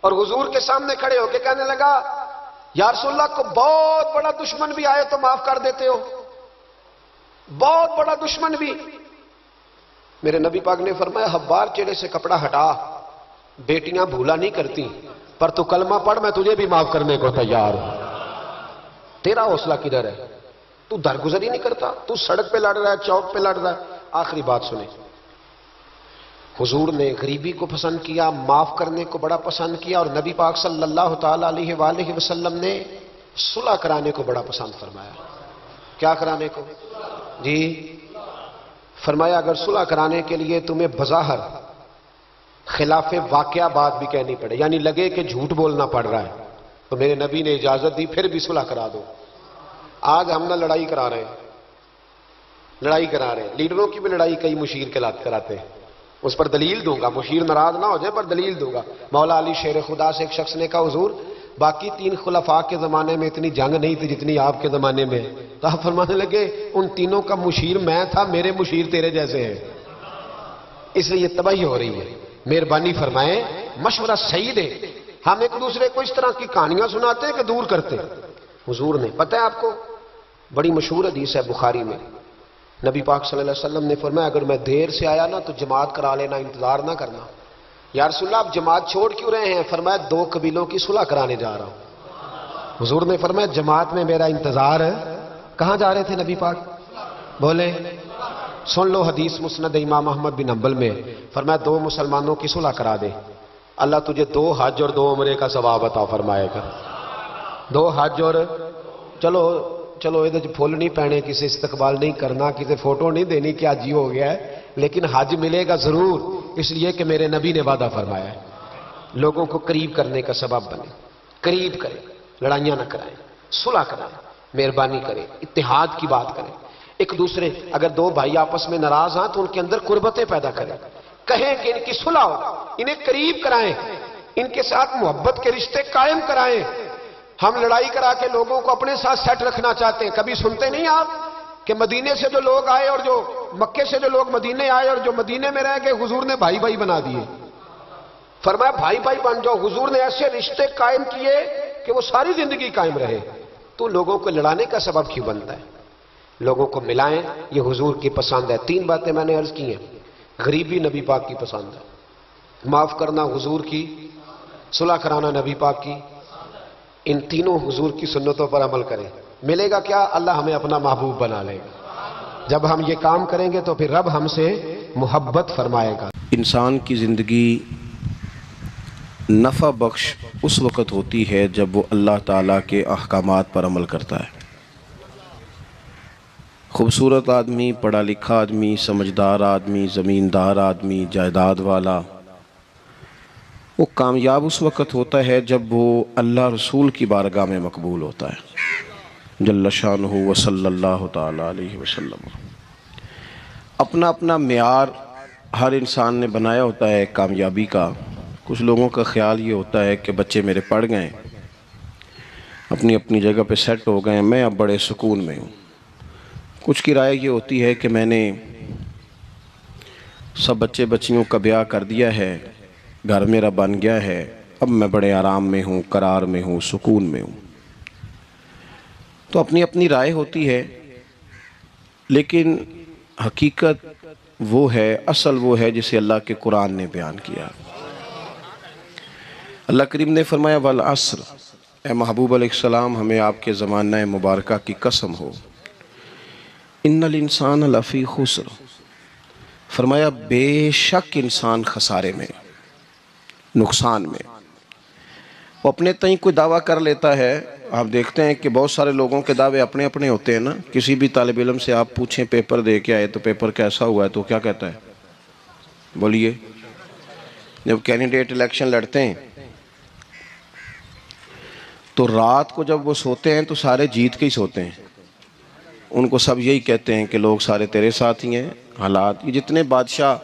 اور حضور کے سامنے کھڑے ہو کے کہنے لگا یا رسول اللہ, کو بہت بڑا دشمن بھی آئے تو معاف کر دیتے ہو, بہت بڑا دشمن بھی. میرے نبی پاک نے فرمایا حبار چہرے سے کپڑا ہٹا, بیٹیاں بھولا نہیں کرتی, پر تو کلمہ پڑھ, میں تجھے بھی معاف کرنے کو تیار ہوں. تیرا حوصلہ کدھر ہے؟ تو درگزر ہی نہیں کرتا, تو سڑک پہ لڑ رہا ہے, چوک پہ لڑ رہا ہے. آخری بات سنیں, حضور نے غریبی کو پسند کیا, معاف کرنے کو بڑا پسند کیا, اور نبی پاک صلی اللہ تعالی علیہ وآلہ وسلم نے صلح کرانے کو بڑا پسند فرمایا. کیا کرانے کو؟ جی فرمایا اگر صلح کرانے کے لیے تمہیں بظاہر خلاف واقعہ بات بھی کہنی پڑے، یعنی لگے کہ جھوٹ بولنا پڑ رہا ہے، تو میرے نبی نے اجازت دی پھر بھی صلح کرا دو۔ آج ہم نہ لڑائی کرا رہے ہیں، لیڈروں کی بھی لڑائی کئی مشیر کراتے ہیں، اس پر دلیل دوں گا، مشیر ناراض نہ ہو جائے پر دلیل دوں گا۔ مولا علی شیر خدا سے ایک شخص نے کہا حضور باقی 3 خلفاء کے زمانے میں اتنی جنگ نہیں تھی جتنی آپ کے زمانے میں، تو آپ فرمانے لگے ان تینوں کا مشیر میں تھا، میرے مشیر تیرے جیسے ہیں، اس لیے یہ تباہی ہو رہی ہے۔ مہربانی فرمائیں، مشورہ صحیح دے، ہم ایک دوسرے کو اس طرح کی کہانیاں سناتے ہیں کہ دور کرتے ہیں۔ حضور نے، پتہ ہے آپ کو بڑی مشہور حدیث ہے بخاری میں، نبی پاک صلی اللہ علیہ وسلم نے فرمایا اگر میں دیر سے آیا نا تو جماعت کرا لینا، انتظار نہ کرنا۔ یا رسول اللہ آپ جماعت چھوڑ کیوں رہے ہیں؟ فرمایا 2 قبیلوں کی صلح کرانے جا رہا ہوں۔ حضور نے فرمایا جماعت میں میرا انتظار ہے۔ کہاں جا رہے تھے نبی پاک؟ بولے، سن لو حدیث مسند امام احمد بن حنبل میں، فرمایا 2 مسلمانوں کی صلح کرا دے، اللہ تجھے 2 حج اور 2 عمرے کا ثواب عطا فرمائے گا۔ 2 حج اور چلو ادھر پھول نہیں پہنے، کسی استقبال نہیں کرنا، کسی فوٹو نہیں دینی کہ حج ہی ہو گیا ہے، لیکن حج ملے گا ضرور، اس لیے کہ میرے نبی نے وعدہ فرمایا ہے۔ لوگوں کو قریب کرنے کا سبب بنے، قریب کریں، لڑائیاں نہ کرائیں، صلح کرائیں، مہربانی کریں، اتحاد کی بات کریں، ایک دوسرے اگر 2 بھائی آپس میں ناراض ہیں تو ان کے اندر قربتیں پیدا کریں، کہیں کہ ان کی صلح ہو، انہیں قریب کرائیں، ان کے ساتھ محبت کے رشتے قائم کرائیں۔ ہم لڑائی کرا کے لوگوں کو اپنے ساتھ سیٹ رکھنا چاہتے ہیں، کبھی سنتے نہیں آپ کہ مدینے سے جو لوگ آئے اور جو مکے سے جو لوگ مدینے آئے اور جو مدینے میں رہ گئے حضور نے بھائی بھائی بنا دیے، فرمایا بھائی بھائی بن جاؤ۔ حضور نے ایسے رشتے قائم کیے کہ وہ ساری زندگی قائم رہے۔ تو لوگوں کو لڑانے کا سبب کیوں بنتا ہے؟ لوگوں کو ملائیں، یہ حضور کی پسند ہے۔ 3 باتیں میں نے عرض کی ہیں، غریبی نبی پاک کی پسند ہے، معاف کرنا حضور کی، صلح کرانا نبی پاک کی، ان تینوں حضور کی سنتوں پر عمل کریں، ملے گا کیا؟ اللہ ہمیں اپنا محبوب بنا لے گا۔ جب ہم یہ کام کریں گے تو پھر رب ہم سے محبت فرمائے گا۔ انسان کی زندگی نفع بخش اس وقت ہوتی ہے جب وہ اللہ تعالیٰ کے احکامات پر عمل کرتا ہے۔ خوبصورت آدمی، پڑھا لکھا آدمی، سمجھدار آدمی، زمیندار آدمی، جائیداد والا، وہ کامیاب اس وقت ہوتا ہے جب وہ اللہ رسول کی بارگاہ میں مقبول ہوتا ہے جل شانہ و صلی اللہ تعالیٰ علیہ وسلم۔ اپنا اپنا معیار ہر انسان نے بنایا ہوتا ہے کامیابی کا۔ کچھ لوگوں کا خیال یہ ہوتا ہے کہ بچے میرے پڑھ گئے، اپنی اپنی جگہ پہ سیٹ ہو گئے، میں اب بڑے سکون میں ہوں۔ کچھ کی رائے یہ ہوتی ہے کہ میں نے سب بچے بچیوں کا بیاہ کر دیا ہے، گھر میرا بن گیا ہے، اب میں بڑے آرام میں ہوں، قرار میں ہوں، سکون میں ہوں۔ تو اپنی اپنی رائے ہوتی ہے، لیکن حقیقت وہ ہے، اصل وہ ہے جسے اللہ کے قرآن نے بیان کیا۔ اللہ کریم نے فرمایا والعصر، اے محبوب علیہ السلام ہمیں آپ کے زمانہ مبارکہ کی قسم ہو، ان الانسان لفی خسر، فرمایا بے شک انسان خسارے میں، نقصان میں۔ وہ اپنے تئیں کوئی دعویٰ کر لیتا ہے، آپ دیکھتے ہیں کہ بہت سارے لوگوں کے دعوے اپنے اپنے ہوتے ہیں نا۔ کسی بھی طالب علم سے آپ پوچھیں پیپر دے کے آئے تو پیپر کیسا ہوا ہے تو کیا کہتا ہے؟ بولیے۔ جب کینڈیڈیٹ الیکشن لڑتے ہیں تو رات کو جب وہ سوتے ہیں تو سارے جیت کے ہی سوتے ہیں، ان کو سب یہی کہتے ہیں کہ لوگ سارے تیرے ساتھ ہی ہیں۔ حالات، یہ جتنے بادشاہ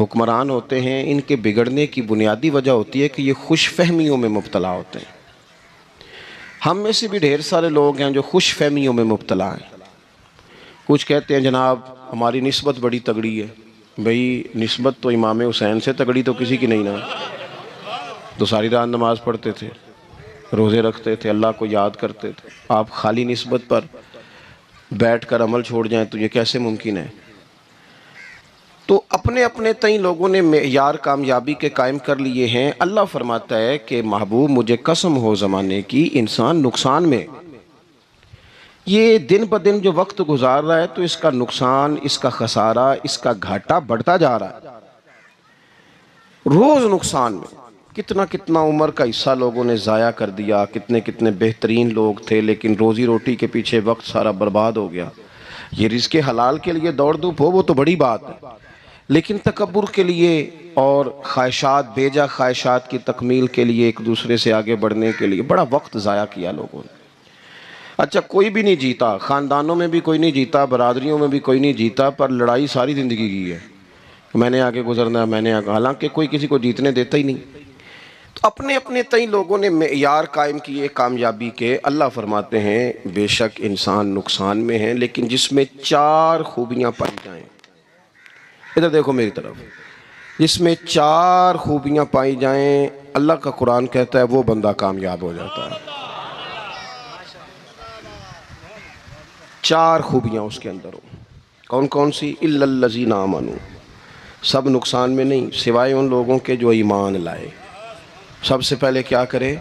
حکمران ہوتے ہیں ان کے بگڑنے کی بنیادی وجہ ہوتی ہے کہ یہ خوش فہمیوں میں مبتلا ہوتے ہیں۔ ہم میں سے بھی ڈھیر سارے لوگ ہیں جو خوش فہمیوں میں مبتلا ہیں۔ کچھ کہتے ہیں جناب ہماری نسبت بڑی تگڑی ہے، بھئی نسبت تو امام حسین سے تگڑی تو کسی کی نہیں نا، تو ساری رات نماز پڑھتے تھے، روزے رکھتے تھے، اللہ کو یاد کرتے تھے۔ آپ خالی نسبت پر بیٹھ کر عمل چھوڑ جائیں تو یہ کیسے ممکن ہے؟ تو اپنے اپنے تئیں لوگوں نے معیار کامیابی کے قائم کر لیے ہیں۔ اللہ فرماتا ہے کہ محبوب مجھے قسم ہو زمانے کی، انسان نقصان میں، یہ دن بدن جو وقت گزار رہا ہے تو اس کا نقصان، اس کا خسارہ، اس کا گھاٹا بڑھتا جا رہا ہے، روز نقصان میں۔ کتنا کتنا عمر کا حصہ لوگوں نے ضائع کر دیا، کتنے کتنے بہترین لوگ تھے لیکن روزی روٹی کے پیچھے وقت سارا برباد ہو گیا۔ یہ رزق حلال کے لیے دوڑ دھوپ ہو وہ تو بڑی بات ہے، لیکن تکبر کے لیے اور خواہشات، بیجا خواہشات کی تکمیل کے لیے، ایک دوسرے سے آگے بڑھنے کے لیے بڑا وقت ضائع کیا لوگوں نے۔ اچھا کوئی بھی نہیں جیتا، خاندانوں میں بھی کوئی نہیں جیتا، برادریوں میں بھی کوئی نہیں جیتا، پر لڑائی ساری زندگی کی ہے، میں نے آگے گزرنا ہے، میں نے آگے، حالانکہ کوئی کسی کو جیتنے دیتا ہی نہیں۔ تو اپنے اپنے تئیں لوگوں نے معیار قائم کیے کامیابی کے۔ اللہ فرماتے ہیں بے شک انسان نقصان میں ہے، لیکن جس میں 4 خوبیاں پائی جائیں، ادھر دیکھو میری طرف، جس میں 4 خوبیاں پائی جائیں، اللہ کا قرآن کہتا ہے وہ بندہ کامیاب ہو جاتا ہے۔ 4 خوبیاں اس کے اندر ہو، کون کون سی؟ الا الذین آمنوا، سب نقصان میں نہیں سوائے ان لوگوں کے جو ایمان لائے۔ سب سے پہلے کیا کرے؟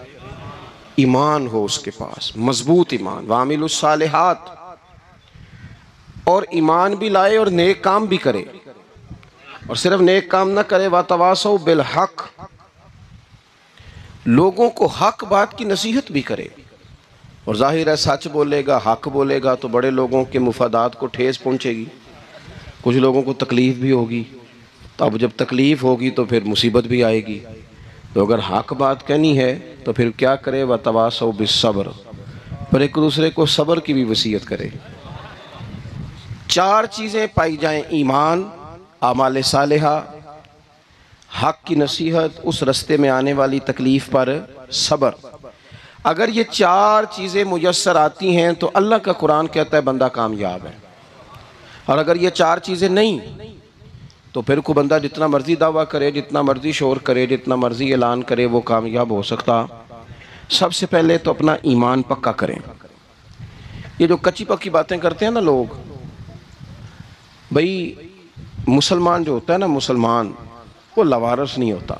ایمان ہو اس کے پاس، مضبوط ایمان، وعملوا الصالحات، اور ایمان بھی لائے اور نیک کام بھی کرے، اور صرف نیک کام نہ کرے، وَتَوَاصَوْا بِالْحَقِّ، لوگوں کو حق بات کی نصیحت بھی کرے۔ اور ظاہر ہے سچ بولے گا، حق بولے گا تو بڑے لوگوں کے مفادات کو ٹھیس پہنچے گی، کچھ لوگوں کو تکلیف بھی ہوگی، تو اب جب تکلیف ہوگی تو پھر مصیبت بھی آئے گی۔ تو اگر حق بات کہنی ہے تو پھر کیا کرے؟ وَتَوَاصَوْا بِالصَّبْرِ، پر ایک دوسرے کو صبر کی بھی وصیت کرے۔ 4 چیزیں پائی جائیں، ایمان، اعمال صالحہ، حق کی نصیحت، اس رستے میں آنے والی تکلیف پر صبر۔ اگر یہ 4 چیزیں میسر آتی ہیں تو اللہ کا قرآن کہتا ہے بندہ کامیاب ہے، اور اگر یہ 4 چیزیں نہیں تو پھر کوئی بندہ جتنا مرضی دعویٰ کرے، جتنا مرضی شور کرے، جتنا مرضی اعلان کرے، وہ کامیاب ہو سکتا۔ سب سے پہلے تو اپنا ایمان پکا کریں۔ یہ جو کچی پکی باتیں کرتے ہیں نا لوگ، بھئی مسلمان جو ہوتا ہے نا، مسلمان وہ لوارث نہیں ہوتا،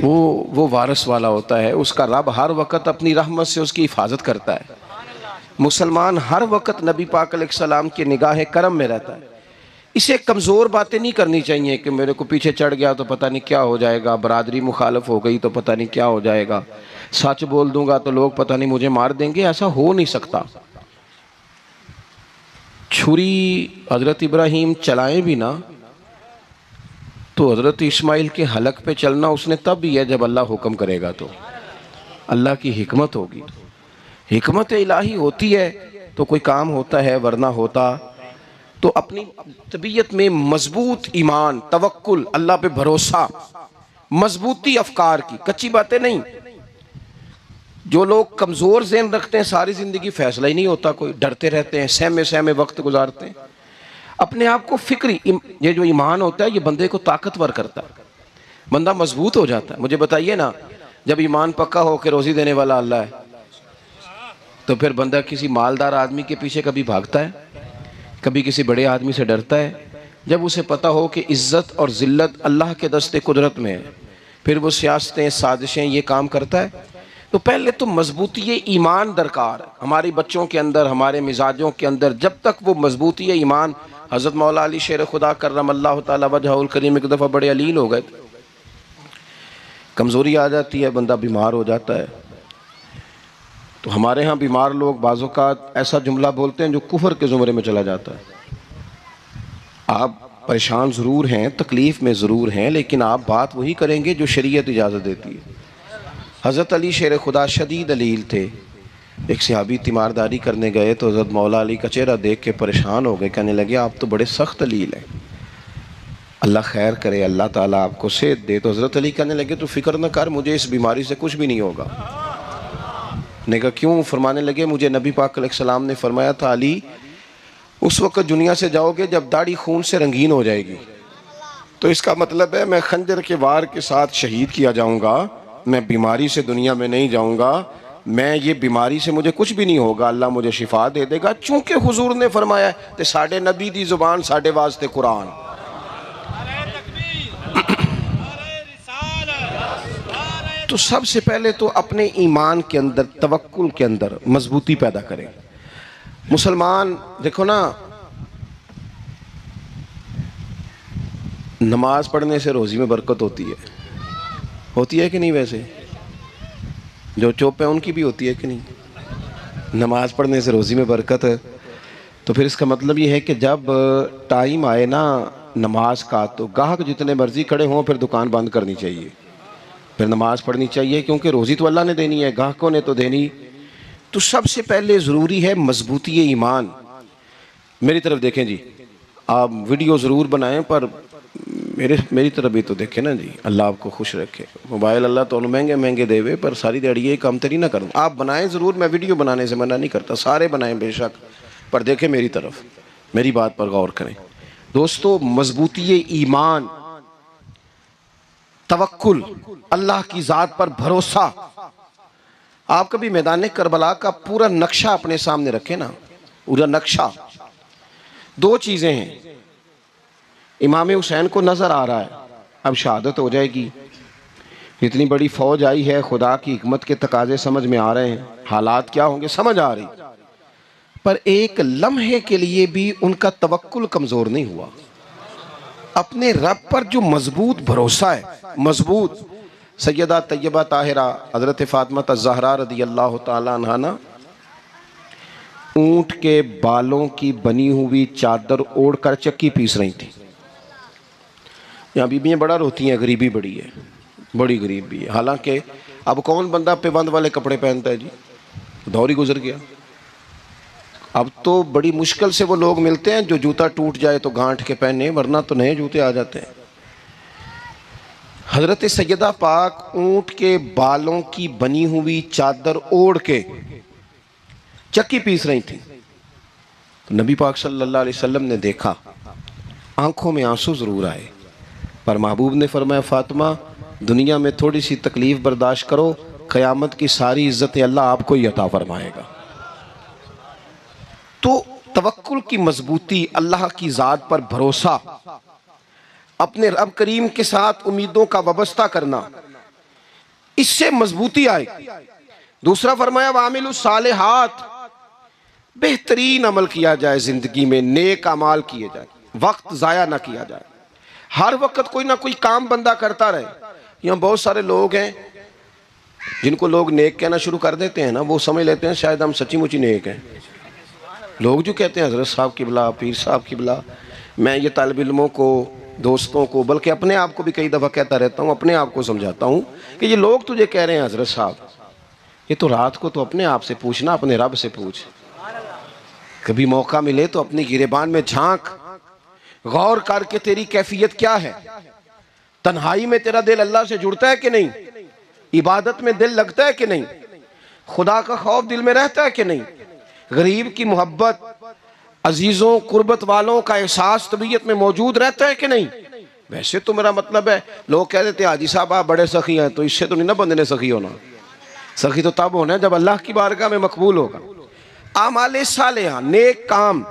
وہ وارث والا ہوتا ہے، اس کا رب ہر وقت اپنی رحمت سے اس کی حفاظت کرتا ہے۔ مسلمان ہر وقت نبی پاک علیہ السلام کی نگاہ کرم میں رہتا ہے۔ اسے کمزور باتیں نہیں کرنی چاہیے کہ میرے کو پیچھے چڑھ گیا تو پتہ نہیں کیا ہو جائے گا، برادری مخالف ہو گئی تو پتہ نہیں کیا ہو جائے گا، سچ بول دوں گا تو لوگ پتہ نہیں مجھے مار دیں گے، ایسا ہو نہیں سکتا۔ چھری حضرت ابراہیم چلائیں بھی نا تو حضرت اسماعیل کے حلق پہ چلنا اس نے تب بھی ہے جب اللہ حکم کرے گا، تو اللہ کی حکمت ہوگی، حکمت الہی ہوتی ہے تو کوئی کام ہوتا ہے، ورنہ ہوتا۔ تو اپنی طبیعت میں مضبوط ایمان، توکل، اللہ پہ بھروسہ، مضبوطی افکار کی، کچی باتیں نہیں۔ جو لوگ کمزور ذہن رکھتے ہیں ساری زندگی فیصلہ ہی نہیں ہوتا، کوئی ڈرتے رہتے ہیں، سہمے وقت گزارتے ہیں۔ اپنے آپ کو فکری، یہ جو ایمان ہوتا ہے یہ بندے کو طاقتور کرتا ہے، بندہ مضبوط ہو جاتا ہے۔ مجھے بتائیے نا، جب ایمان پکا ہو کہ روزی دینے والا اللہ ہے تو پھر بندہ کسی مالدار آدمی کے پیچھے کبھی بھاگتا ہے، کبھی کسی بڑے آدمی سے ڈرتا ہے؟ جب اسے پتہ ہو کہ عزت اور ذلت اللہ کے دست قدرت میں ہے، پھر وہ سیاستیں، سازشیں، یہ کام کرتا ہے۔ تو پہلے تو مضبوطی ایمان درکار ہے ہماری بچوں کے اندر، ہمارے مزاجوں کے اندر۔ جب تک وہ مضبوطی ایمان، حضرت مولا علی شیر خدا کرم اللہ تعالی وجہہ الکریم ایک دفعہ بڑے علیل ہو گئے، کمزوری آ جاتی ہے، بندہ بیمار ہو جاتا ہے۔ تو ہمارے ہاں بیمار لوگ بعض اوقات ایسا جملہ بولتے ہیں جو کفر کے زمرے میں چلا جاتا ہے۔ آپ پریشان ضرور ہیں، تکلیف میں ضرور ہیں، لیکن آپ بات وہی کریں گے جو شریعت اجازت دیتی ہے۔ حضرت علی شیر خدا شدید علیل تھے، ایک صحابی تیمارداری کرنے گئے تو حضرت مولا علی کا چہرہ دیکھ کے پریشان ہو گئے، کہنے لگے آپ تو بڑے سخت علیل ہیں، اللہ خیر کرے، اللہ تعالیٰ آپ کو صحت دے۔ تو حضرت علی کہنے لگے تو فکر نہ کر، مجھے اس بیماری سے کچھ بھی نہیں ہوگا۔ نے کہا کیوں؟ فرمانے لگے مجھے نبی پاک علیہ السلام نے فرمایا تھا علی اس وقت دنیا سے جاؤ گے جب داڑھی خون سے رنگین ہو جائے گی، تو اس کا مطلب ہے میں خنجر کے وار کے ساتھ شہید کیا جاؤں گا، میں بیماری سے دنیا میں نہیں جاؤں گا، میں یہ بیماری سے مجھے کچھ بھی نہیں ہوگا، اللہ مجھے شفا دے دے گا، چونکہ حضور نے فرمایا ہے کہ ساڈے نبی دی زبان ساڈے واسطے قرآن۔ تو سب سے پہلے تو اپنے ایمان کے اندر، توکل کے اندر مضبوطی پیدا کریں۔ مسلمان دیکھو نا، نماز پڑھنے سے روزی میں برکت ہوتی ہے کہ نہیں؟ ویسے جو چوپ ہیں ان کی بھی ہوتی ہے کہ نہیں؟ نماز پڑھنے سے روزی میں برکت تو پھر اس کا مطلب یہ ہے کہ جب ٹائم آئے نا نماز کا تو گاہک جتنے مرضی کھڑے ہوں پھر دکان بند کرنی چاہیے، پھر نماز پڑھنی چاہیے، کیونکہ روزی تو اللہ نے دینی ہے، گاہکوں نے تو دینی۔ تو سب سے پہلے ضروری ہے مضبوطی ایمان۔ میری طرف دیکھیں جی، آپ ویڈیو ضرور بنائیں پر میری طرف بھی تو دیکھیں نا جی، اللہ آپ کو خوش رکھے۔ موبائل اللہ تو مہنگے مہنگے دے ہوئے پر ساری دیڑی یہ کام تری نہ کروں، آپ بنائیں ضرور، میں ویڈیو بنانے سے منع نہیں کرتا، سارے بنائیں بے شک، پر دیکھیں میری طرف، میری بات پر غور کریں۔ دوستو، مضبوطی ایمان، توکل، اللہ کی ذات پر بھروسہ۔ آپ کبھی میدان کربلا کا پورا نقشہ اپنے سامنے رکھیں نا، پورا نقشہ۔ دو چیزیں ہیں، امام حسین کو نظر آ رہا ہے اب شہادت ہو جائے گی، اتنی بڑی فوج آئی ہے، خدا کی حکمت کے تقاضے سمجھ میں آ رہے ہیں، حالات کیا ہوں گے سمجھ آ رہی، پر ایک لمحے کے لیے بھی ان کا توکل کمزور نہیں ہوا۔ اپنے رب پر جو مضبوط بھروسہ ہے، مضبوط۔ سیدہ طیبہ طاہرہ حضرت فاطمہ الزہرا رضی اللہ تعالیٰ عنہا نا اونٹ کے بالوں کی بنی ہوئی چادر اوڑھ کر چکی پیس رہی تھی۔ یہاں بیویاں بڑا روتی ہیں، غریبی بڑی ہے، بڑی غریبی ہے، حالانکہ اب کون بندہ پیبند والے کپڑے پہنتا ہے جی، دور ہی گزر گیا۔ اب تو بڑی مشکل سے وہ لوگ ملتے ہیں جو جوتا ٹوٹ جائے تو گھانٹ کے پہنے، ورنہ تو نئے جوتے آ جاتے ہیں۔ حضرت سیدہ پاک اونٹ کے بالوں کی بنی ہوئی چادر اوڑھ کے چکی پیس رہی تھی۔ نبی پاک صلی اللہ علیہ وسلم نے دیکھا، آنکھوں میں آنسو ضرور آئے، پر محبوب نے فرمایا فاطمہ دنیا میں تھوڑی سی تکلیف برداشت کرو، قیامت کی ساری عزتیں اللہ آپ کو ہی عطا فرمائے گا۔ تو توکل کی مضبوطی، اللہ کی ذات پر بھروسہ، اپنے رب کریم کے ساتھ امیدوں کا وابستہ کرنا، اس سے مضبوطی آئے۔ دوسرا فرمایا وَعَمِلُوا الصَّالِحَاتِ، بہترین عمل کیا جائے زندگی میں، نیک اعمال کیے جائے، وقت ضائع نہ کیا جائے، ہر وقت کوئی نہ کوئی کام بندہ کرتا رہے۔ یہاں بہت سارے لوگ ہیں جن کو لوگ نیک کہنا شروع کر دیتے ہیں نا، وہ سمجھ لیتے ہیں شاید ہم سچی مچی نیک ہیں۔ لوگ جو کہتے ہیں حضرت صاحب قبلہ، پیر صاحب قبلہ، میں یہ طالب علموں کو، دوستوں کو، بلکہ اپنے آپ کو بھی کئی دفعہ کہتا رہتا ہوں، اپنے آپ کو سمجھاتا ہوں کہ یہ لوگ تجھے کہہ رہے ہیں حضرت صاحب، یہ تو رات کو تو اپنے آپ سے پوچھنا، اپنے رب سے پوچھ، کبھی موقع ملے تو اپنی گریبان میں جھانک، غور کر کے تیری کیفیت کیا ہے، تنہائی میں تیرا دل اللہ سے جڑتا ہے کہ نہیں، عبادت میں دل لگتا ہے کہ نہیں، خدا کا خوف دل میں رہتا ہے کہ نہیں، غریب کی محبت، عزیزوں قربت والوں کا احساس طبیعت میں موجود رہتا ہے کہ نہیں۔ ویسے تو میرا مطلب ہے، لوگ کہہ دیتے ہیں حاجی صاحب آپ بڑے سخی ہیں، تو اس سے تو نہیں نا بندے نے سخی ہونا، سخی تو تب ہونا ہے جب اللہ کی بارگاہ میں مقبول ہوگا۔ اعمال صالحہ، نیک کام،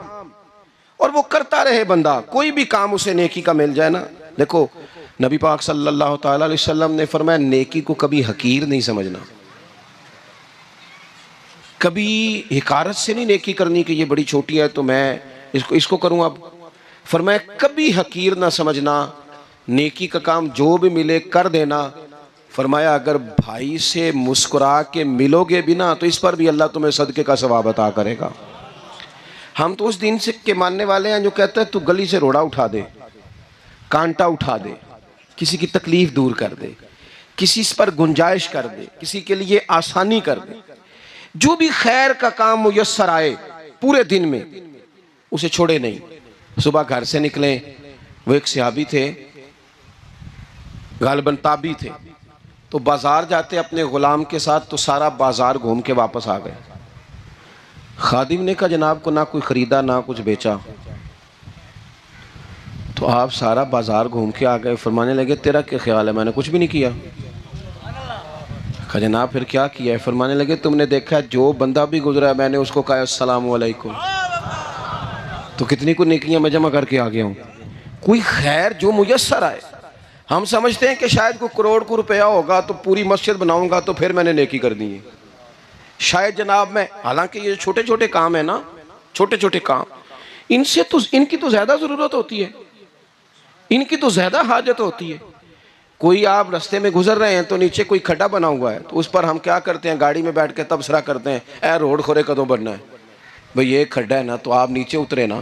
اور وہ کرتا رہے بندہ، کوئی بھی کام اسے نیکی کا مل جائے نا۔ دیکھو نبی پاک صلی اللہ تعالیٰ علیہ وسلم نے فرمایا نیکی کو کبھی حقیر نہیں سمجھنا، کبھی حقارت سے نہیں نیکی کرنی کہ یہ بڑی چھوٹی ہے تو میں اس کو کروں۔ اب فرمایا کبھی حقیر نہ سمجھنا، نیکی کا کام جو بھی ملے کر دینا۔ فرمایا اگر بھائی سے مسکرا کے ملو گے بھی نا تو اس پر بھی اللہ تمہیں صدقے کا ثواب عطا کرے گا۔ ہم تو اس دین سے کے ماننے والے ہیں جو کہتے ہیں تو گلی سے روڑا اٹھا دے، کانٹا اٹھا دے، کسی کی تکلیف دور کر دے، کسی اس پر گنجائش کر دے، کسی کے لیے آسانی کر دے، جو بھی خیر کا کام میسر آئے پورے دن میں اسے چھوڑے نہیں۔ صبح گھر سے نکلیں، وہ ایک صحابی تھے، غالباً تابعی تھے، تو بازار جاتے اپنے غلام کے ساتھ تو سارا بازار گھوم کے واپس آ گئے۔ خادم نے کہا جناب کو نہ کوئی خریدا نہ کچھ بیچا، تو آپ سارا بازار گھوم کے آ گئے۔ فرمانے لگے تیرا کیا خیال ہے؟ میں نے کچھ بھی نہیں کیا۔ کہا جناب پھر کیا کیا ہے؟ فرمانے لگے تم نے دیکھا جو بندہ بھی گزرا ہے میں نے اس کو کہا السلام علیکم، تو کتنی کو نیکیاں میں جمع کر کے آ گیا ہوں۔ کوئی خیر جو میسر آئے، ہم سمجھتے ہیں کہ شاید کوئی کروڑ کو روپیہ ہوگا تو پوری مسجد بناؤں گا تو پھر میں نے نیکی کر دی ہے، شاید جناب میں، حالانکہ یہ چھوٹے چھوٹے کام ہیں نا، چھوٹے چھوٹے کام، ان کی تو زیادہ ضرورت ہوتی ہے، ان کی تو زیادہ حاجت ہوتی ہے۔ کوئی آپ رستے میں گزر رہے ہیں تو نیچے کوئی کھڈا بنا ہوا ہے تو اس پر ہم کیا کرتے ہیں؟ گاڑی میں بیٹھ کے تبصرہ کرتے ہیں اے روڈ کھورے کدوں بننا ہے، بھئی یہ کھڈا ہے نا تو آپ نیچے اترے نا،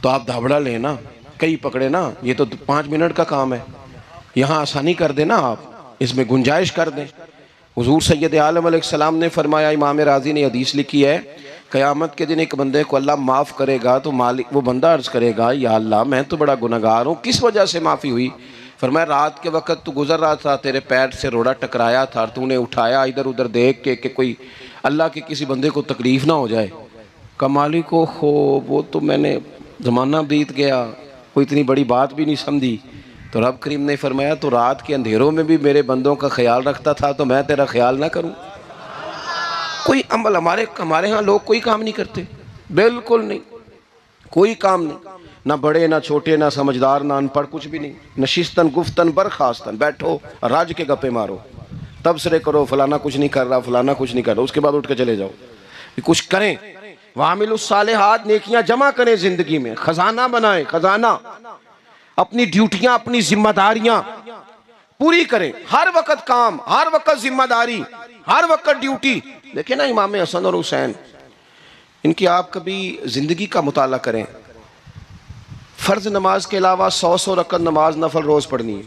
تو آپ دھابڑا لیں نا، کئی پکڑے نا، یہ تو 5 منٹ کا کام ہے، یہاں آسانی کر دیں نا، آپ اس میں گنجائش کر دیں۔ حضور سید عالم علیہ السلام نے فرمایا، امام راضی نے حدیث لکھی ہے، قیامت کے دن ایک بندے کو اللہ معاف کرے گا تو مالک وہ بندہ عرض کرے گا، یا اللہ میں تو بڑا گنہگار ہوں، کس وجہ سے معافی ہوئی؟ فرمایا رات کے وقت تو گزر رہا تھا، تیرے پیر سے روڑا ٹکرایا تھا اور تو نے اٹھایا ادھر ادھر دیکھ کے کہ کوئی اللہ کے کسی بندے کو تکلیف نہ ہو جائے۔ کہ مالک کو وہ تو میں نے زمانہ بیت گیا، کوئی اتنی بڑی بات بھی نہیں سمجھی۔ تو رب کریم نے فرمایا تو رات کے اندھیروں میں بھی میرے بندوں کا خیال رکھتا تھا تو میں تیرا خیال نہ کروں؟ کوئی عمل ہمارے ہاں لوگ کوئی کام نہیں کرتے، بالکل نہیں، کوئی کام نہیں، نہ بڑے نہ چھوٹے نہ سمجھدار نہ ان پڑھ، کچھ بھی نہیں، نشستن گفتن برخاستن، بیٹھو راج کے گپے مارو، تبصرے کرو، فلانا کچھ نہیں کر رہا، فلانا کچھ نہیں کر رہا، اس کے بعد اٹھ کے چلے جاؤ، کچھ کریں۔ وَعَمِلُوا الصَّالِحَاتِ، نیکیاں جمع کریں زندگی میں، خزانہ بنائیں، خزانہ، اپنی ڈیوٹیاں اپنی ذمہ داریاں پوری کریں، ہر وقت کام، ہر وقت ذمہ داری، ہر وقت ڈیوٹی۔ دیکھیں نا امام حسن اور حسین، ان کی آپ کبھی زندگی کا مطالعہ کریں، فرض نماز کے علاوہ 100 رکعت نماز نفل روز پڑھنی ہے،